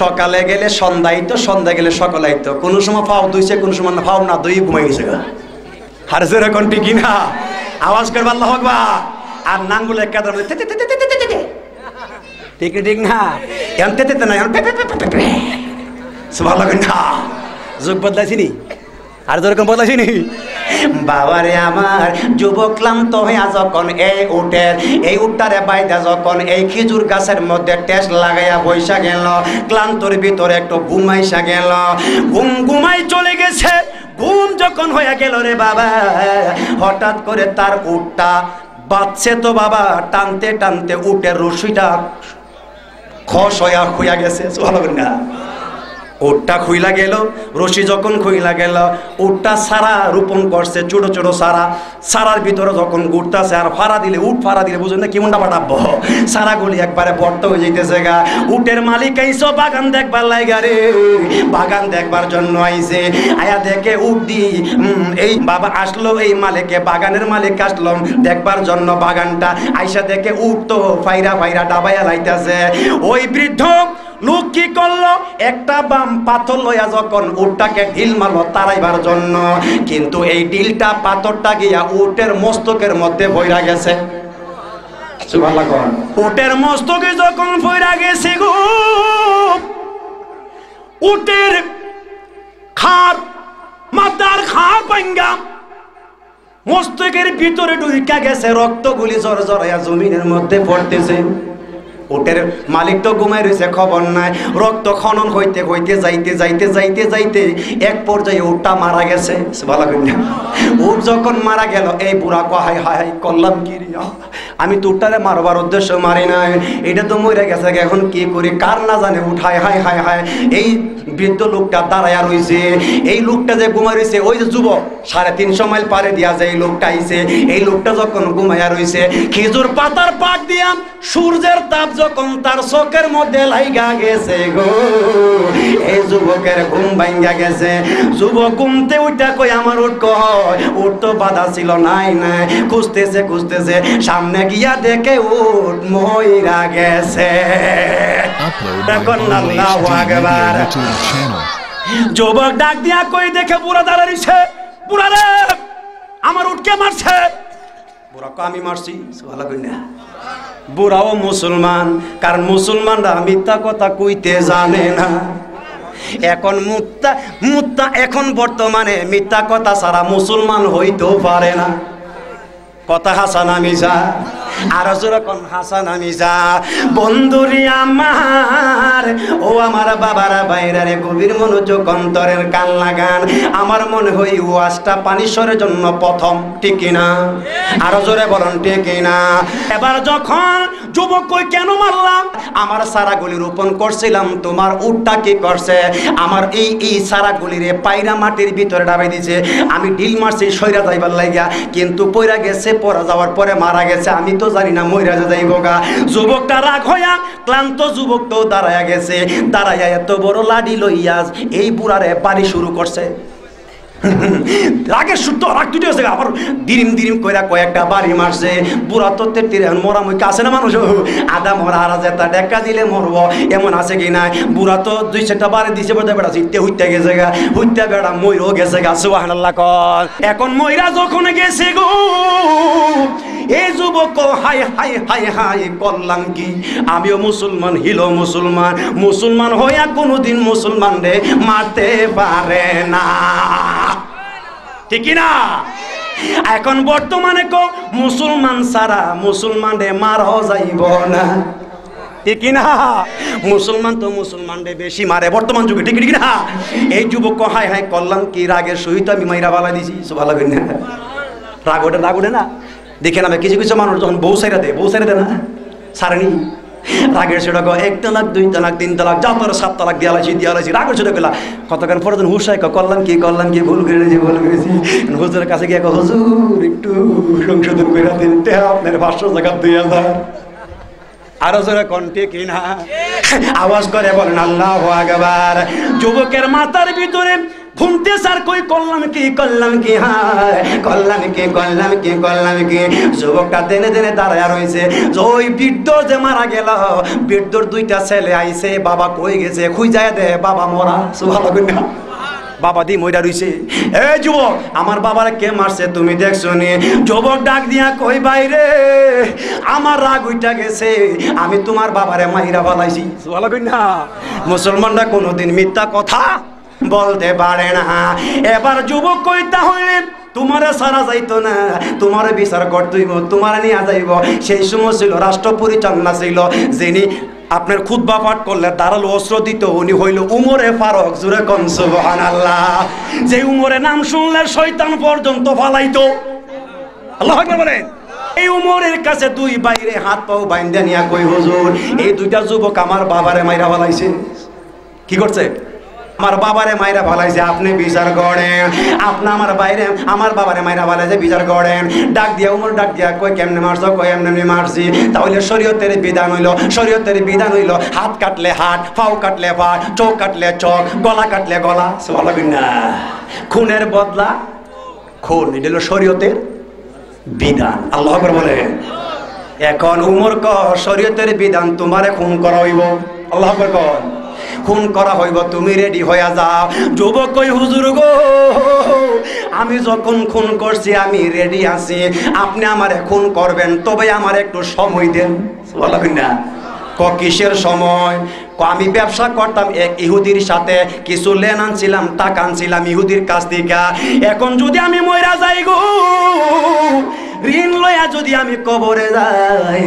সকালে গেলে সন্ধ্যা আইতো, সন্ধ্যা গেলে সকাল আইতো, কোনো সময় ফাও দইছে, কোনো সময় ফাও না দই ঘুমাই গেছে গা। আর যে এখন ঠিক না আওয়াজ করবে আল্লাহু আকবার। আর নাঙ্গুলে কাদার মধ্যে ঠিক না, এমতে না, সুবহানাল্লাহ না। যুগ বদলাইছি নি, আর যেরকম বদলাইছি নি বাবারে আমার। যুবক ক্লান্ত হইয়া যখন এই উটটারে বাইদা যখন এই খেজুর গাছের মধ্যে টেস লাগাইয়া বৈশা গেল, ক্লান্তর ভিতরে একটু ঘুমাইসা গেল, ঘুমাই চলে গেছে। ঘুম যখন হইয়া গেল রে বাবা, হঠাৎ করে তার উটটা বাঁচছে তো বাবা, টানতে টানতে উটের রশিটা খস হইয়া গেছে। সুবহানাল্লাহ না, উটটা খুইলা গেল, রশি যখন খুইলা গেল, উটটা সারা রোপণ করছে, ছোট ছোট সারার ভিতরে যখন ঘুরতেছে আর ফাড়া দিলে, উট ফাড়া দিলে বুঝুন না কেমনটা পাঠাবো, সারাগুলি একবারে বর্ত হয়ে যাইতেছে গা। উটের মালিক আইসো বাগান দেখবার লাইগা রে, বাগান দেখবার জন্য আইছে, আয়া দেখে উট দি এই বাবা আসলো, এই মালিকে বাগানের মালিক আসলো দেখবার জন্য বাগানটা, আইসা দেখে উট তো ফাইরা ফাইরা ডাবাইয়া লাইতেছে। ওই বৃদ্ধ লোক কি করলো, একটা বাম পাথর লইয়া যখন উটটাকে ঢিল মারলো তারাইবার জন্য, কিন্তু এই ঢিলটা পাথরটা গিয়া উটের মস্তকের মধ্যে ভইরা গেছে। উটের মস্তকে যখন ভইরা গেছে গো, উটের খার মাথার খার ভাঙ্গা মস্তকের ভিতরে ঢুইকা গেছে, রক্তগুলি জড় জড়াইয়া জমিনের মধ্যে পড়তেছে। উটের মালিক তো ঘুমাই রয়েছে, খবর নাই। রক্ত খনন হইতে হইতে যাইতে যাইতে যাইতে যাইতে এক পর্যায়ে উটটা মারা গেছে। ভালো করি উট যখন মারা গেল, এই বুড়া হাই হাই করলাম কি রিয়া, আমি তো উটটারে মারবার উদ্দেশ্য মারি নাই, এটা তো মরে গেছে, এখন কি করি কার না জানে উঠায় হাই হাই হাই। এই বৃদ্ধ লোকটা দাঁড়াইয়া রয়েছে, এই লোকটা যে ঘুমাই রয়েছে, ওই যে যুবক 350 মাইল পারে দিয়া যে এই লোকটা আইছে, এই লোকটা যখন ঘুমাইয়া রয়েছে, খেজুর পাতার পাক দিয়া সূর্যের তাপ যখন তার চোখের মধ্যে লাইগা গেছে গো, এই যুবকের ঘুম ভাঙ্গা গেছে। যুবক ঘুমতে উঠা কই আমার উঠ কয়, উঠ তো বাধা ছিল নাই নাই, খুঁজতেছে খুঁজতেছে, সামনে গিয়া দেখে উঠ মইরা গেছে। আল্লাহু আকবার। যুবক ডাক দিয়া কই দেখে বুড়া দাঁড়াইছে, বুড়া রে আমার উঠকে মারছে। বুড়া কয় আমি মারছি? ভালো কই না, বুড়াও মুসলমান, কারণ মুসলমানরা মিথ্যা কথা কইতে জানে না। এখন এখন বর্তমানে মিথ্যা কথা ছাড়া মুসলমান হইতেও পারে না। কথা হাসান মিজা, আরো যেরকম হাসান মিজা। বন্ধুরি আমার, ও আমার বাবারা বাইরারে গভীর মনোযোগ অন্তরের কান লাগান। আমার মনে হয় ওয়াজটা পানিশ্বরের জন্য প্রথম, ঠিক কিনা? আরো জোরে বলেন ঠিক কিনা? এবার যখন যুবক কই কেন মারলাম, আমার সারাগুলি রোপণ করছিলাম, তোমার উটটা কি করছে, আমার এই সারাগুলিরে পায়রা মাটির ভিতরে ডাবাই দিছে, আমি ঢিল মারছি সইরা যাইবার লাগিয়া, কিন্তু পইরা গেছে, পড়া যাওয়ার পরে মারা গেছে, আমি তো জানি না মইরা যাইব গা। যুবকটা রাগ হইয়া ক্লান্ত যুবক তো দাঁড়াইয়া গেছে, দাঁড়াইয়া এত বড় লাঠি লইয়া এই বুড়ারে বাড়ি শুরু করছে। রাগের সুতো রাগ দুটি হচ্ছে, আবার দিরিম দিরিম কইরা কয়েকটা বাড়ি মারছে। বুড়া তো তের মরা মুখে আছে না মানুষ, আদা মরা আর যেটা ডেকা দিলে মরব এমন আছে কি নাই। বুড়া তো 2-4টা বাড়ি দিছে, বেড়া বেড়া জিতে হইতে গেছে গা, হইতে বেড়া ময়ূরও গেছে গা। সুবহানাল্লাহ কর। এখন ময়রা যখন গেছে গো, এই যুবক হাই হাই হাই হাই করলাম কি, আমিও মুসলমান, হিলো মুসলমান, মুসলমান হইয়া কোনোদিন মুসলমান রে মারতে পারে না, ঠিক না? এখন বর্তমানে কো মুসলমান সারা মুসলমান রে মারা যাইব না, ঠিক না? মুসলমান তো মুসলমান রে বেশি মারে বর্তমান যুগে, ঠিক না? এই যুবক হাই হাই করলাম কি, রাগের সহিত আমি মাইরা বালা দিছি। ভালো করি না, রাগ ওঠে না। দেখে নামে কিছু কিছু মানুষ যখন বউ সাইরা দে না, সারেনি রাগের সেটা 1 তালাক 2 তালাক 3 তালাক যা তোর 7 তালাক দিয়া লাইছি রাগের সেটা গেলা। কতক্ষণ পরে হুশাই করলাম কি ভুল করেছি। হুজুরের কাছে গিয়ে হুজুর একটু সংশোধন করে দিন, আপনার 500 টাকা 2000। আরো জোরে কণ্ঠে কিনা আওয়াজ করে বলেন আল্লাহু আকবার। যুবকের মাথার ভিতরে ঘুমতে স্যার কই করলাম কি হায় করলাম কি। যুবকটা দেনে দেনে দাঁড়ায় রয়েছে। ওই বৃদ্ধ যে মারা গেল, বৃদ্ধর 2টা ছেলে আইছে, বাবা কই গেছে খুঁজায় দে, বাবা মরা। সুবহানাল্লাহ, বাবা দি মইরা রইছে। এই যুবক, আমার বাবারে কে মারছে তুমি দেখছো নি? যুবক ডাক দিয়া কই বাইরে, আমার রাগ উইটা গেছে, আমি তোমার বাবারে মাইরা ফেলাইছি। সুবহানাল্লাহ। মুসলমানরা কোনোদিন মিথ্যা কথা বলতে পারে না। এবার যুবক কই তাহলে তোমারে সারা যাইতো না, তোমারে বিচার করতেইব, তোমারে নিয়ে যাইব। সেই সময় ছিল রাষ্ট্র পরিচালনা ছিল, যিনি আপনার খুতবা পাঠ করলে দাঁড়ালো অস্ত্র দিত, উনি হইল উমরে ফারুক। জোরে কোন সুবহানাল্লাহ। যে উমরে নাম শুনলে শয়তান পর্যন্ত ফালাইতো। আল্লাহু আকবার বলেন। এই উমরের কাছে 2 বাইরে হাত পাও বাইন্দা নিয়া কই হুজুর, এই 2টা যুবক আমার বাবারে মাইরা ফালাইছে। কি করছে? আমার বাবারে মাইরা ভালাইছে, আপনি বিচার করেন। আপনি আমার বাবারে মাইরা ভালাইছে, বিচার করেন। ডাক দিয়া উমর ডাক দিয়া কই কেমনে মারছো, কই এমনি মারছি। তাহলে শরীয়তের বিধান হইল হাত কাটলে হাত, পাও কাটলে পা, চোখ কাটলে চোখ, গলা কাটলে গলা। সুবহানাল্লাহ না, খুনের বদলা খুন, এটা হলো শরীয়তের বিধান। আল্লাহু আকবার বলেন। এখন উমর শরীয়তের বিধান তোমারে খুন করা হইব। আল্লাহু আকবার কর, খুন করা হইব, তুমি রেডি হইয়া যাও। যুবক কই হুজুর গো, আমি যখন খুন করছি আমি রেডি আছি, আপনি আমারে খুন করবেন, তবে আমার একটু সময় দেন। সুবহানাল্লাহ না, কিসের সময়? আমি ব্যবসা করতাম এক ইহুদির সাথে, কিছু লেন আনছিলাম, টাকা আনছিলাম ইহুদির কাছ থেকে। এখন যদি আমি মইরা যাই গো, ঋণ লইয়া যদি আমি কবরে যাই,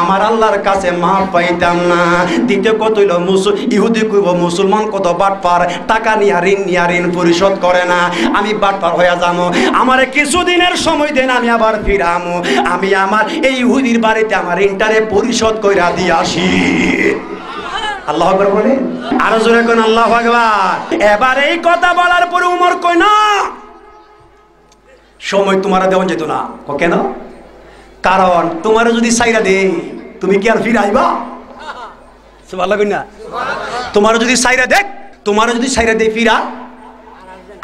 আমার আল্লাহর কাছে মাপ পাইতাম না। দ্বিতীয় কত হইল, ইহুদি কইব মুসলমান কত বাটপার, টাকা নিয়া ঋণ পরিশোধ করে না, আমি বাটপার হইয়া যাবো, আমারে কিছুদিনের সময় দেন, আমি আবার ফিরামো, আমি আমার এই ইহুদির বাড়িতে আমার ঋণটারে পরিশোধ কইরা দিয়ে আসি। আল্লাহু আকবার বলে, আরো জোরে কোন আল্লাহু আকবার। এবার এই কথা বলার পরে উমর কই না, সময় তোমার দেওয়া যেত না। কেন? কারণ তোমার যদি সাইরা দে, তুমি কি আর ফিরে আইবা? সুবহানাল্লাহ না, তোমার যদি সাইরা দেখ, তোমার যদি সাইরা দে, ফিরা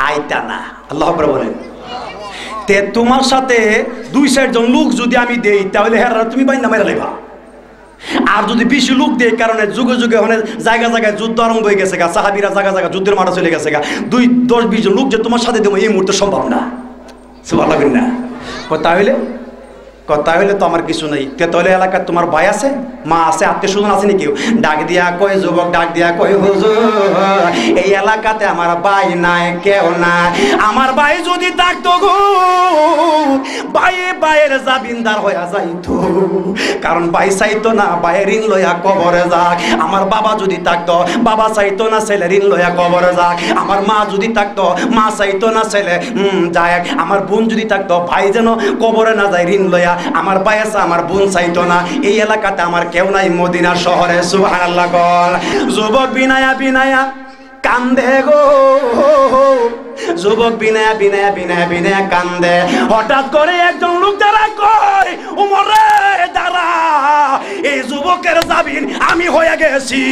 আইতা না। আল্লাহু আকবার বলেন। তে তোমার সাথে 2-4 জন লোক যদি আমি দেই, তাহলে হেরা তুমি বাইন্দা মাইরা লাইবা। আর যদি বেশি লোক দেয়, কারণে যুগে যুগে অনেক জায়গায় যুদ্ধ আরম্ভ হয়ে গেছে গা, সাহাবীরা জায়গা যুদ্ধের মাঠে চলে গেছে গা, 10-20 জন লোক যে তোমার সাথে দেবো এই মুহূর্তে সম্ভব না। সুবহানাল্লাহ না, কথা হইলে তো আমার কিছু নেই। তেতলে এলাকার তোমার ভাই আছে, মা আছে, আত্মীয় স্বজন আছে নাকি? ডাক দিয়া কয় যুবক, ডাক দিয়া কয় হুজুর, এই এলাকাতে আমার ভাই নাই, কেউ নাই। আমার ভাই যদি থাকতো গো, ভাইয়ের জামিনদার হইয়া যাইতো, কারণ ভাই চাইতো না ভাইয়ের ঋণ লইয়া কবরে যাক। আমার বাবা যদি থাকতো, বাবা চাইতো না ছেলে ঋণ লইয়া কবরে যাক। আমার মা যদি থাকতো, মা চাইতো না ছেলে যায়। আমার বোন যদি থাকতো, ভাই যেন কবরে না যায় ঋণ লইয়া। আমার ভাই আছে, আমার বোন চাইতো না। এই এলাকাতে আমার কেউ নাই, মদিনা শহরে। সুবহানাল্লাহ বল। যুবক বিনায়া কান্দে গো, যুবক বিনায়া কান্দে। হঠাৎ করে একজন লোক দাঁড়া কয়, উমরে দাঁড়া, এই যুবকের জামিন আমি হয়ে গেছি।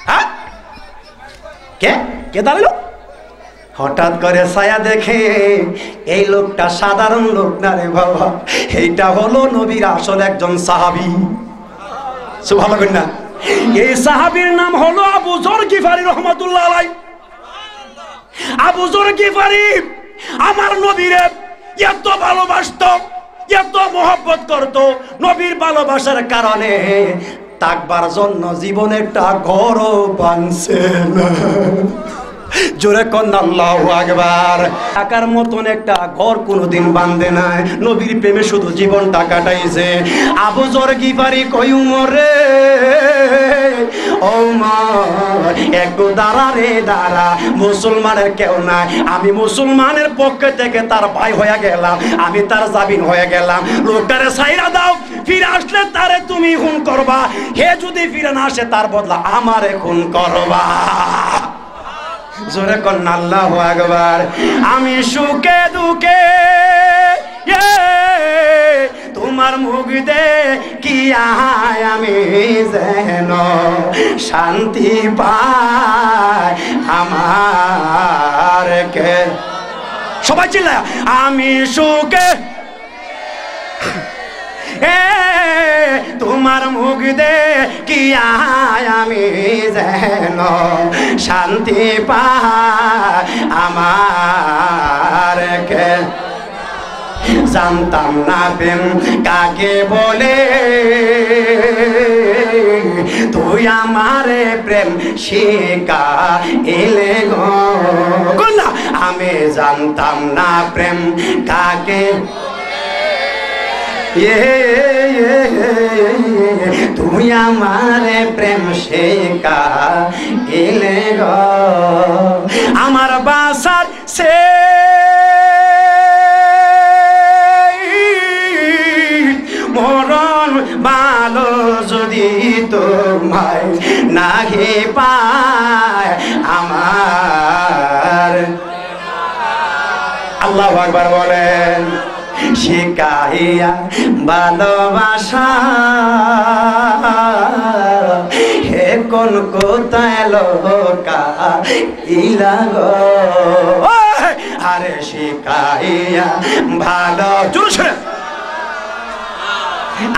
হ্যাঁ, কে দাঁড়ালো? হঠাৎ করে ছায়া দেখে, এই লোকটা সাধারণ লোক না রে বাবা, এইটা হলো নবীর আসল একজন সাহাবী। সুবহানাল্লাহ না, এই সাহাবীর নাম হলো আবু যর গিফারী রাহমাতুল্লাহ আলাইহি। আবু যর গিফারী আমার নবীরে এত ভালোবাসতো, এত মহব্বত করতো, নবীর ভালোবাসার কারণে তাকবার জন্য জীবনে একটা ঘরও বানছেন। জোরে কোন আল্লাহু আকবার। টাকার মতন একটা ঘর কোনোদিন বাঁধে নাই, নবীর প্রেমে শুধু জীবনটা কাটাইছে। আবু যর গিফারী কই উমরে, ও উমর একটু দাঁড়া রে দাঁড়া, মুসলমানের কেউ নাই, আমি মুসলমানের পক্ষে থেকে তার ভাই হয়ে গেলাম, আমি তার জামিন হয়ে গেলাম। লোকটারে ছাইরা দাও, ফিরে আসলে তারে তুমি খুন করবা, হে যদি ফিরে না আসে তার বদলা আমারে খুন করবা। জোরে কন্যা আল্লাহু আকবার। আমি সুখে দুঃখে তোমার মুখ দেখিয়া আমি যেন শান্তি পাই, আমার কে সবাই চিল্লায়, আমি সুখে তোমার মুখ দেখিয়া আমি যেন শান্তি পাই, আমার কে জানতাম না প্রেম কাকে বলে, তুই আমারে প্রেম শিখাইলে গো, আমি জানতাম না প্রেম কাকে, তুই আমারে প্রেম শিখাইলে গো, আমার বাসার সে মরণ ভালো যদি তোমায় নাহি পায় আমার। আল্লাহু আকবার বলেন। শিখাইয়া ভালোবাসা হে কোন কোথায় লোকা ইলাগো, আরে শিখাইয়া ভালো জোরে,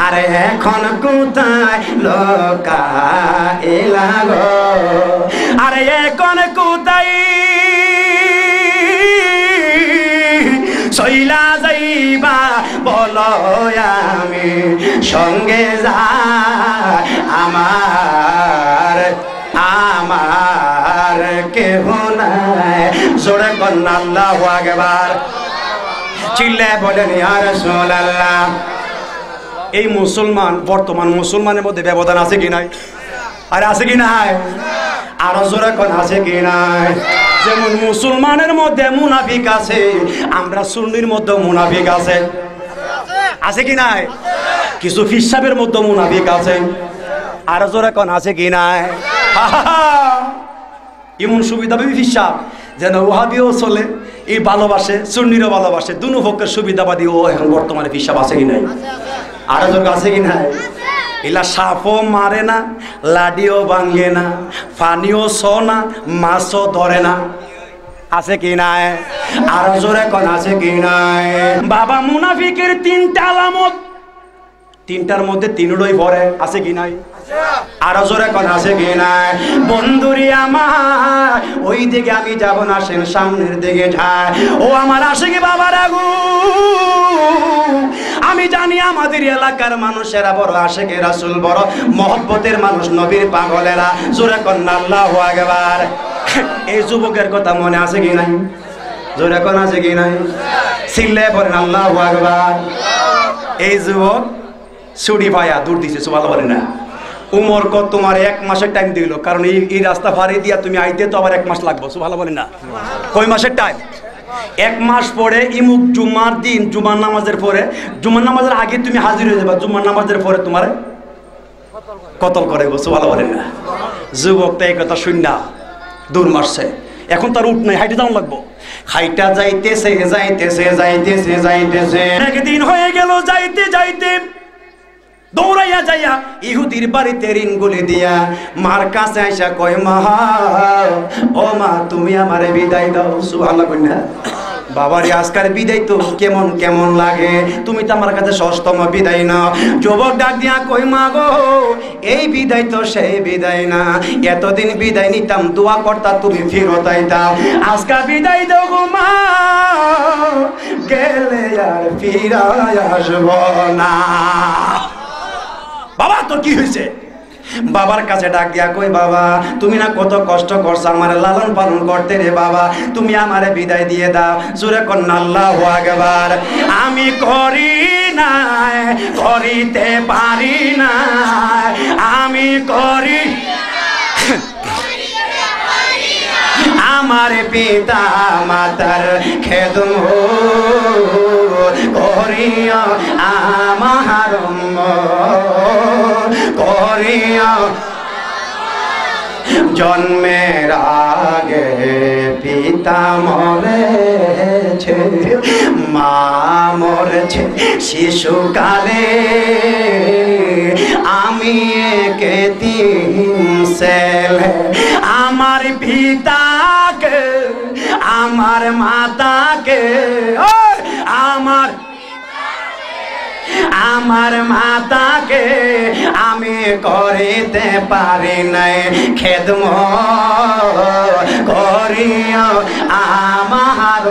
আরে এখন কোথায় লোকা ইলাগো, আরে এখন কোথায় সইলা যাইবা বলো আমি সঙ্গে যা আমার আমার কেহ নাই। জোরে কন্যা আল্লাহু আকবার, চিল্লায় বলেন ইয়া রাসূলুল্লাহ। এই মুসলমান, বর্তমান মুসলমানের মধ্যে ব্যবধান আছে কি নাই? আরে আছে কি নাই? আরো জোরে কোন আছে কি নাই? যেমন মুসলমানের মধ্যে মুনাফিক আছে, আমরা সুন্নির মধ্যে মুনাফিক আছে, আছে কি নাই? কিছু ফিসাবের মধ্যে মুনাফিক আছে, আরো জোরে কোন আছে কি নাই? এমন সুবিধা পাবি ফিসাব যেন ওয়াহাবিও চলে, এই ভালোবাসে, সুন্নিরও ভালোবাসে, দুনো পক্ষের সুবিধাবাদী ও এখন বর্তমানে ফিসাব আছে কি নাই? আরো জোরে আছে কি নাই? এলা সাপও মারে না, লাডিও ভাঙ্গে না, পানিও না, মাছও ধরে না, আছে কি নাই? আরো জোরে কোন আছে কি নাই? বাবা মুনাফিকের তিনটা আলামত, তিনটার মধ্যে তিনটাই পড়ে, আছে কি নাই? আরো জোরে কোন আছে কি নাই? বন্ধুরি আমার ওই দিকে আমি যাব না, সেন সামনের দিকে যায়। ও আমার আশিকি বাবার আগু, আমি জানি আমাদের এলাকার মানুষেরা বড় আশিকে রাসূল, বড় মহব্বতের মানুষ, নবীর পাগলেরা। জোরে কোন আল্লাহু আকবার। এই যুবকের কথা মনে আছে কি নাই? জোরে কোন আছে কি নাই? চিল্লায় বলেন আল্লাহু আকবার। এই যুবক ছুটি পায়া দূর দিছে, সুবহানাল্লাহ বলেন না? উমর কত তোমার 1 মাসের টাইম দিল, কারণ এই রাস্তা ফাড়ি দিয়া তুমি আইতে তো আবার 1 মাস লাগবে, সুবহানাল্লাহ বলেন না? কয় মাসের টাইম? 1 মাস পরে ইমুক জুমার দিন, জুমার নামাজের পরে, জুমার নামাজের আগে তুমি হাজির হয়ে যাবা, জুমার নামাজের পরে তোমার কতল করে, সুবহানাল্লাহ বলেন না? যুবক তো এই কথা শুননা দূর মারছে, এখন তার উঠ নাই, হাইটে যাওয়া লাগবো। হাইটা যাইতেছে যাইতেছে যাইতেছে যাইতেছে, একদিন হয়ে গেল যাইতে যাইতে দৌড়াইয়া যাইয়া ইহুদির বাড়িতে ঋণ গুলি দিয়া মার কাছে আইসা কয়, মা ও মা তুমি আমারে বিদায় দাও। সুবহানাল্লাহ কন্যা বাবারে আজকাল বিদায় তো কেমন কেমন লাগে, তুমি তো আমার কাছে ষষ্ঠম বিদায় না। যুবক ডাক দিয়া কই, মা গো এই বিদায় তো সেই বিদায় না, এতদিন বিদায় নিতাম, দোয়া করতা তুমি ফেরত আইতাম, আজকা বিদায় দাও গো মা, গেলে আর ফিরায় আসব না। বাবা তোর কি হয়েছে? বাবার কাছে ডাক দিয়া কই, বাবা তুমি না কত কষ্ট করছো আমার লালন পালন করতে রে, বাবা তুমি আমারে বিদায় দিয়ে দাও। জোরে কন্যা আল্লাহু আকবার। আমি করি না, করিতে পারি না, আমি করি আমার পিতা মাতার খেদমত করিয়া আমার করিয়া, জন্মের আগে পিতা মরেছে, মা মরেছে শিশুকালে, আমি একে 3 ছেলে, আমার পিতাকে আমার মাতাকে আমার মাতাকে আমি করিতে পারি নাই খেদমত করিয়া আমার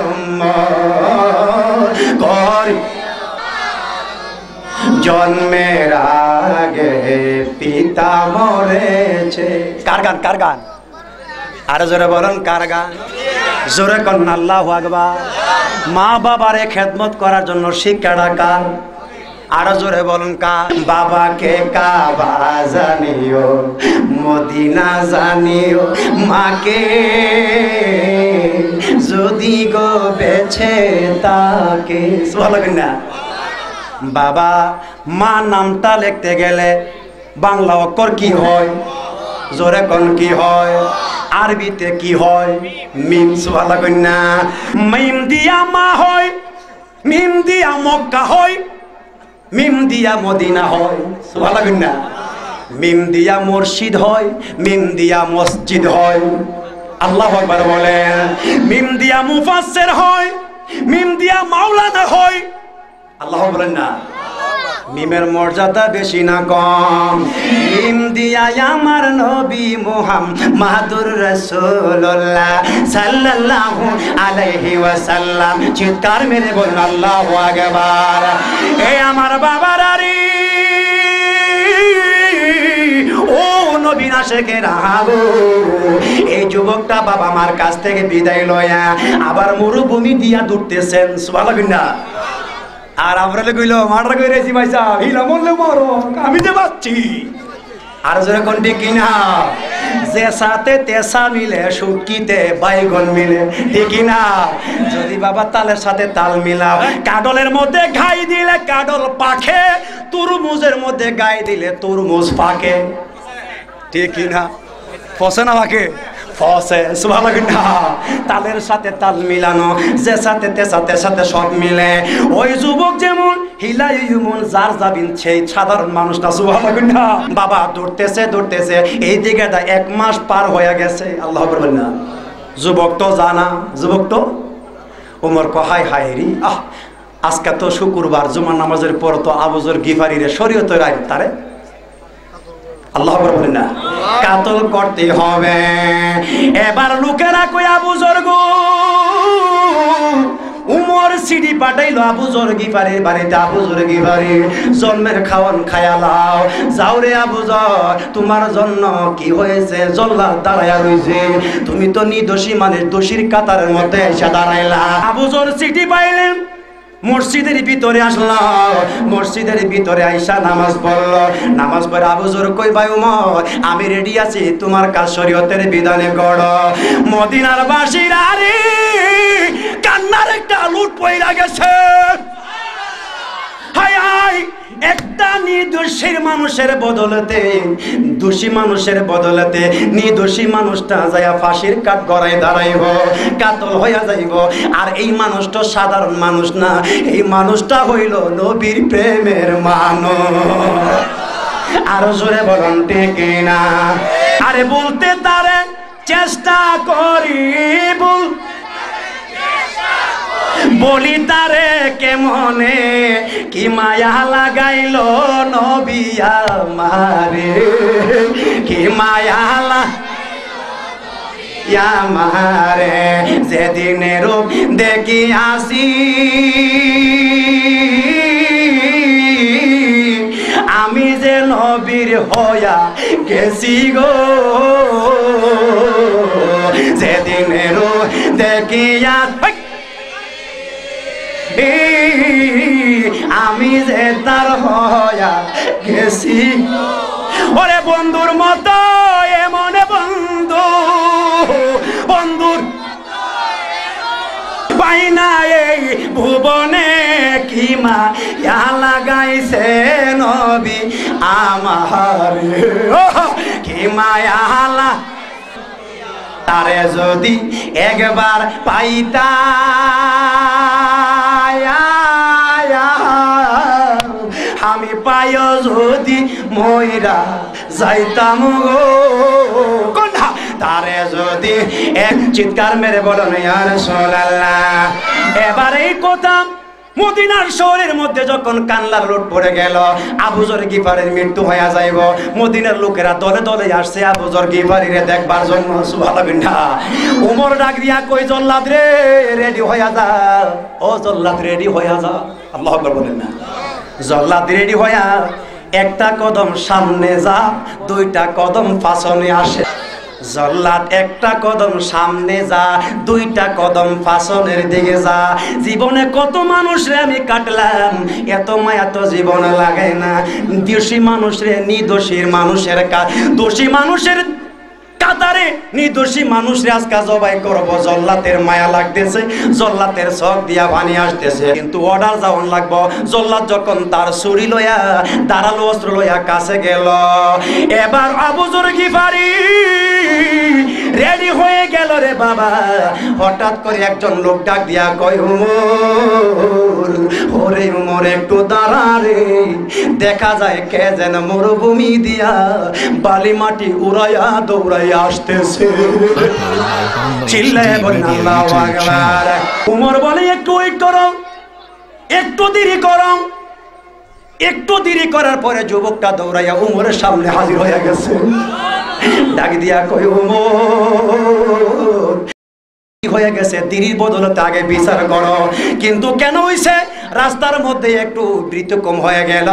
করি, জন্মের আগে পিতা মরেছে। কার গান? কার গান? আর জোরে বলেন কার গান? জোরে কন্যা আল্লাহু আকবার। মা বাবারে খেদমত করার জন্য শিক্ষাটা কার? আরো জোরে বলুন কার? বাবাকে কাবা জানিও, মদিনা জানিও, মাকে যদি গো বেছে তাকে। সুবহানাল্লাহ না? বাবা মা নামটা লিখতে গেলে বাংলা অক্ষর কি হয়? জোরে কোন কি হয়? আরবিতে কি হয়? মিম। সুবহানাল্লাহ কন্যা। মিম দিয়া মা হয়, মিম দিয়া মক্কা হয়, মিম দিয়া মদিনা হয়। সুবহানাল্লাহ কন্যা। মিম দিয়া মুর্শিদ হয়, মিম দিয়া মসজিদ হয়। আল্লাহু আকবার বলেন। মিম দিয়া মুফাসসির হয়, মিম দিয়া মাওলানা হয়। আল্লাহ বলেন না। মিমের মর্যাদা বেশি না কম? মিম দিয়া আমার নবী মুহাম্মাদুর রাসূলুল্লাহ সাল্লাল্লাহু আলাইহি ওয়াসাল্লাম। চিৎকার মেরে বলুন আল্লাহু আকবার। এই আমার বাবার আরি, ও নবী আশিকের হাগো, এই যুবকটা বাবা মার কাছ থেকে বিদায় লয়া আবার মরুভূমি দিয়া দৌড়তেছেন। সুবহানাল্লাহ। আর আমরা কইল মার্ডার কইরেছি ভাইসা, হিলা মরলে মরো, আমি যে বাঁচছি। আর জোরে কোনটি কিনা? যে সাথে তেসা মিলে শুটকিতে বাইগন মিলে, ঠিক না? যদি বাবা তালের সাথে তাল মিলাও, কাডলের মধ্যে ঘাই দিলে কাডল পাখে, তুরমুজের মধ্যে গায়ে দিলে তুরমুজ পাকে, ঠিক না? ফসে না পাকে? ফসে। সুবহানাল্লাহ। তালের সাথে তাল মিলানো, যে সাথে তেসাতে সাথে সব মিলে। ওই যুবক যেমন হিলাইমুন যার যাবিন সেই সাধারণ মানুষটা। সুবহানাল্লাহ। বাবা দৌড়তেছে দৌড়তেছে, এই দিকে 1 মাস পার হয়ে গেছে। আল্লাহ বলবেন না। যুবক তো জানা, যুবক তো ওমর কহাই হায় রি, আজকে তো শুক্রবার, জুমার নামাজের পর তো আবু যর গিফারি রে শরীয়তের আইন, তারে আল্লাহ বলেন না কাতল করতে হবে। এবার লোকেরা কই আবু যর গো, উমর সিডি পাঠাইলো আবু যর গিফারির বাড়িতে। আবু যর গিফারি জন্মের খাওয়ান খায়ালাও, যাও রে আবু যর, তোমার জন্য কি হয়েছে? জল্লাদ দাঁড়ায়া রইছে, তুমি তো নির্দোষী মানে দোষীর কাতারের মধ্যে এসে দাঁড়াইলা। আবু যর চিঠি পাইলেন, মসজিদের ভিতরে আসলো, মসজিদের ভিতরে আইসা নামাজ পড়লো। নামাজ পড়ে আবু যর কই ভাই উমর, আমি রেডি আছি, তোমার কাজ শরীয়তের বিধানে করো। মদিনার বাসীরা রে কান্নার একটা লুট পইরা গেছে। হায় হায়, একটা নির্দোষীর মানুষের বদলতে, দোষী মানুষের বদলতে নির্দোষী মানুষটা যাইয়া ফাঁসির কাঠ গড়ায় দাঁড়াইব, কাতল হইয়া যাইব। আর এই মানুষটা সাধারণ মানুষ না, এই মানুষটা হইল নবীর প্রেমের মানুষ। আরো জোরে বলুন ঠিক না? আরে বলতে তারে চেষ্টা করি, বলি তারে কেমনে, কি মায়া লাগাইল নবী আমারে, কি মায়া আমারে, যেদিনের রূপ দেখি আসি আমি যে নবীর হইয়া গেছি গো, যেদিনের রূপ দেখিয়া আমি যে তার হইয়া গেছি। ওরে বন্ধুর মতো এমন বন্ধু, বন্ধুর পাই না এই ভুবনে, কি মায়া লাগাইছে নবী আমার, কি মায়া তারে যদি একবার পাইতা, আমি পায় যদি মইরা যাইতাম গো, কোনটা তারে যদি এক চিৎকার মেরে বলেন ইয়া রাসূলুল্লাহ। এবার এই কথা মদিনার শহরের মধ্যে যখন কান্নার রোড পড়ে গেল, আবু যর গিফারির মৃত্যু হয়ে যাইব, মদিনার লোকেরা দলে দলে আসছে আবু যর গিফারিরে দেখবার জন্য। সুবহানাল্লাহ। উমর ডাক দিয়া কই, জল্লাদ রে রেডি হইয়া যা, ও জল্লাদ রেডি হইয়া যা। আল্লাহু আকবার বলেন না? জল্লাদ রেডি হইয়া একটা কদম সামনে যা, 2টা কদম পাছনে আসে। জল্লাদ একটা কদম সামনে যা, 2টা কদম পাছনের দিকে যা। জীবনে কত মানুষরে আমি কাটলাম, এত মায়া তো জীবনে লাগে না। দোষী মানুষরে নির্দোষীর মানুষের দোষী মানুষের কাতারে নির্দোষী মানুষরে আজকে জবাই করবো, জল্লাতের মায়া লাগতেছে, জল্লাতের চোখ দিয়া পানি আসতেছে, কিন্তু অর্ডার যাওয়ান লাগবো। জল্লাদ যখন তার ছুরি লইয়া ধারালো অস্ত্র লইয়া কাছে গেল, এবার আবু যর গিফারি রেডি হয়ে গেল রে বাবা। হঠাৎ করে একজন লোক ডাক দিয়া কয়, উমর, ওরে উমর একটু দাঁড়া রে, দেখা যায় কে যেন মরুভূমি দিয়া বালি মাটি উড়াইয়া দৌড়াইয়া আসতেছে। চিল্লায় বলেন আল্লাহু আকবার। উমর বলে একটু ওয়েট করো, একটু দেরি করো। একটু দেরি করার পরে যুবকটা দৌড়াইয়া উমরের সামনে হাজির হয়ে গেছে। ডাক দিয়া কই, উমর হয়ে গেছে, দেরির বদলতে আগে বিচার করো। কিন্তু কেন হইছে? রাস্তার মধ্যে একটু বৃতকম হয়ে গেল,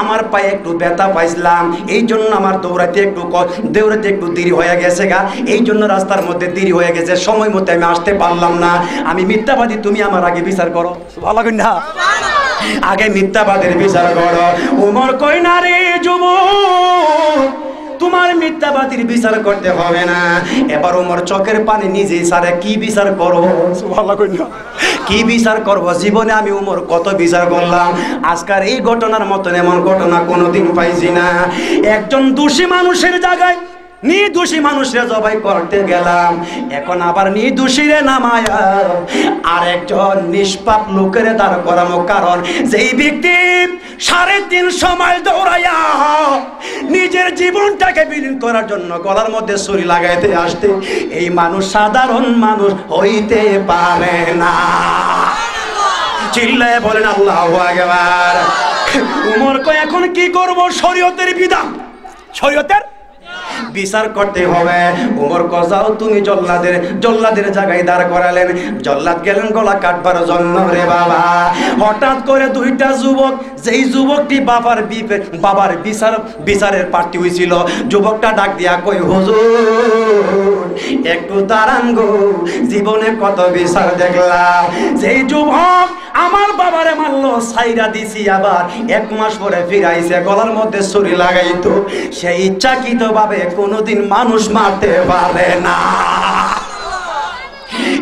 আমার পায়ে একটু ব্যথা পাইছিলাম, এই জন্য আমার দৌড়াতে একটু দেরি হয়ে গেছে গা, এই জন্য রাস্তার মধ্যে দেরি হয়ে গেছে, সময় মতো আমি আসতে পারলাম না। আমি মিথ্যাবাদী, তুমি আমার আগে বিচার করো। ভালো কই না? আগে মিথ্যাবাদের বিচার করো। উমর কই, না রে যুবক, তোমার মিথ্যাবাদীর বিচার করতে হবে না। এবার ওমর চোখের পানি নিজেই সারে, কি বিচার করো? কি বিচার করবো? জীবনে আমি ওমর কত বিচার করলাম, আজকাল এই ঘটনার মতন এমন ঘটনা কোনোদিন পাইছি না। একজন দোষী মানুষের জায়গায় নির্দোষী মানুষের জবাই করতে গেলাম, এখন আবার নির্দোষীরে নামায়া আর একজন নিষ্পাপ লোকের দাঁড় করানো। কারণ যেই ব্যক্তি 3.5 মাইল দৌড়াইয়া নিজের জীবনটাকে বিলীন করার জন্য গলার মধ্যে ছুরি লাগাইতে আসতে, এই মানুষ সাধারণ মানুষ হইতে পারে না। চিল্লায় বলেন আল্লাহু আকবার। উমর কয়, এখন কি করব? শরীয়তের বিধান, শরীয়তের বিচার করতে হবে। উমর কজাও তুমি জল্লাদের জায়গায় দাঁড় করালেন। জল্লাদ গেলেন গলা কাটবার জন্য রে বাবা। হঠাৎ করে দুইটা যুবক, যেই যুবকটি বাবার বিচারের প্রার্থী হয়েছিল, যুবকটা ডাক দিয়া কই, হুজুর একটু দাঁড়ান গো, জীবনে কত বিচার দেখলাম। যেই যুবক আমার বাবারে মারলো, ছাইরা দিছি, আবার 1 মাস পরে ফিরাইছে, গলার মধ্যে ছুরি লাগাইতো, সেই ইচ্ছাকৃত ভাবে কোনোদিন মানুষ মারতে পারে না।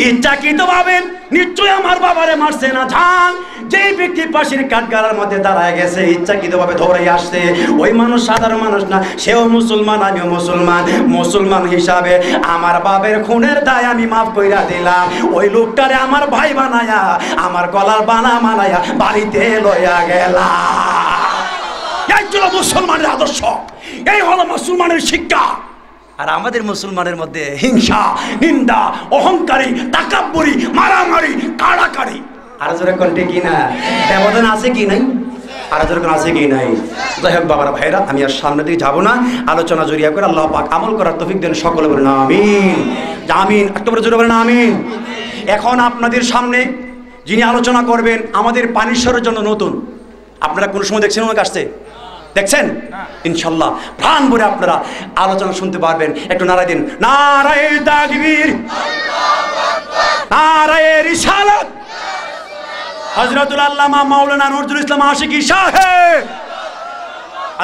ইচ্ছাকৃত ভাবে নিশ্চয় আমার বাবারে মারছে না। জান যেই ব্যক্তি পাশের কাঠগাড়ার মধ্যে দাঁড়ায় গেছে, ইচ্ছাকৃত ভাবে ধরে আসছে, ওই মানুষ সাধারণ মানুষ না, সেও মুসলমান, আমিও মুসলমান। মুসলমান হিসাবে আমার বাবার খুনের দায় আমি মাফ কইরা দিলাম। ওই লোকটারে আমার ভাই বানায়া, আমার গলার বানা বানায়া বাড়িতে লইয়া গেলাম। এই ছিল মুসলমানের আদর্শ, এই হলো মুসলমানের শিক্ষা। আর আমাদের মুসলমানের মধ্যে হিংসা, নিন্দা, অহংকারী, তাকাব্বুরি, মারামারি, কাড়াকাড়ি। আর জোরে কন্টে কি না ব্যবধান আছে কি নাই? আর জোরে কোন আছে কি নাই? যাই হোক বাবারা ভাইরা, আমি আর সামনে দিকে যাবো না, আলোচনা জড়িয়ে করে আল্লাহ পাক আমল করার তৌফিক দেন। সকলে বলেন আমিন। আমিন, একটু জোরে বলেন আমিন। এখন আপনাদের সামনে যিনি আলোচনা করবেন আমাদের পানিশ্বরের জন্য নতুন। আপনারা কোন সময় দেখছেন ওনাকে আসছে? দেখছেন? ইনশাল্লাহ প্রাণ ভরে আপনারা আলোচনা শুনতে পারবেন। একটু নারায়ে দিন, নারায়ে তাকবীর, নারায়ে রিসালাত। হযরতুল আল্লামা মাওলানা নজরুল ইসলাম আশিকি সাহেব।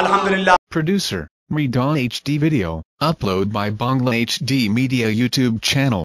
আলহামদুলিল্লাহ। Producer, Redon HD Video, upload by Bangla HD Media YouTube channel.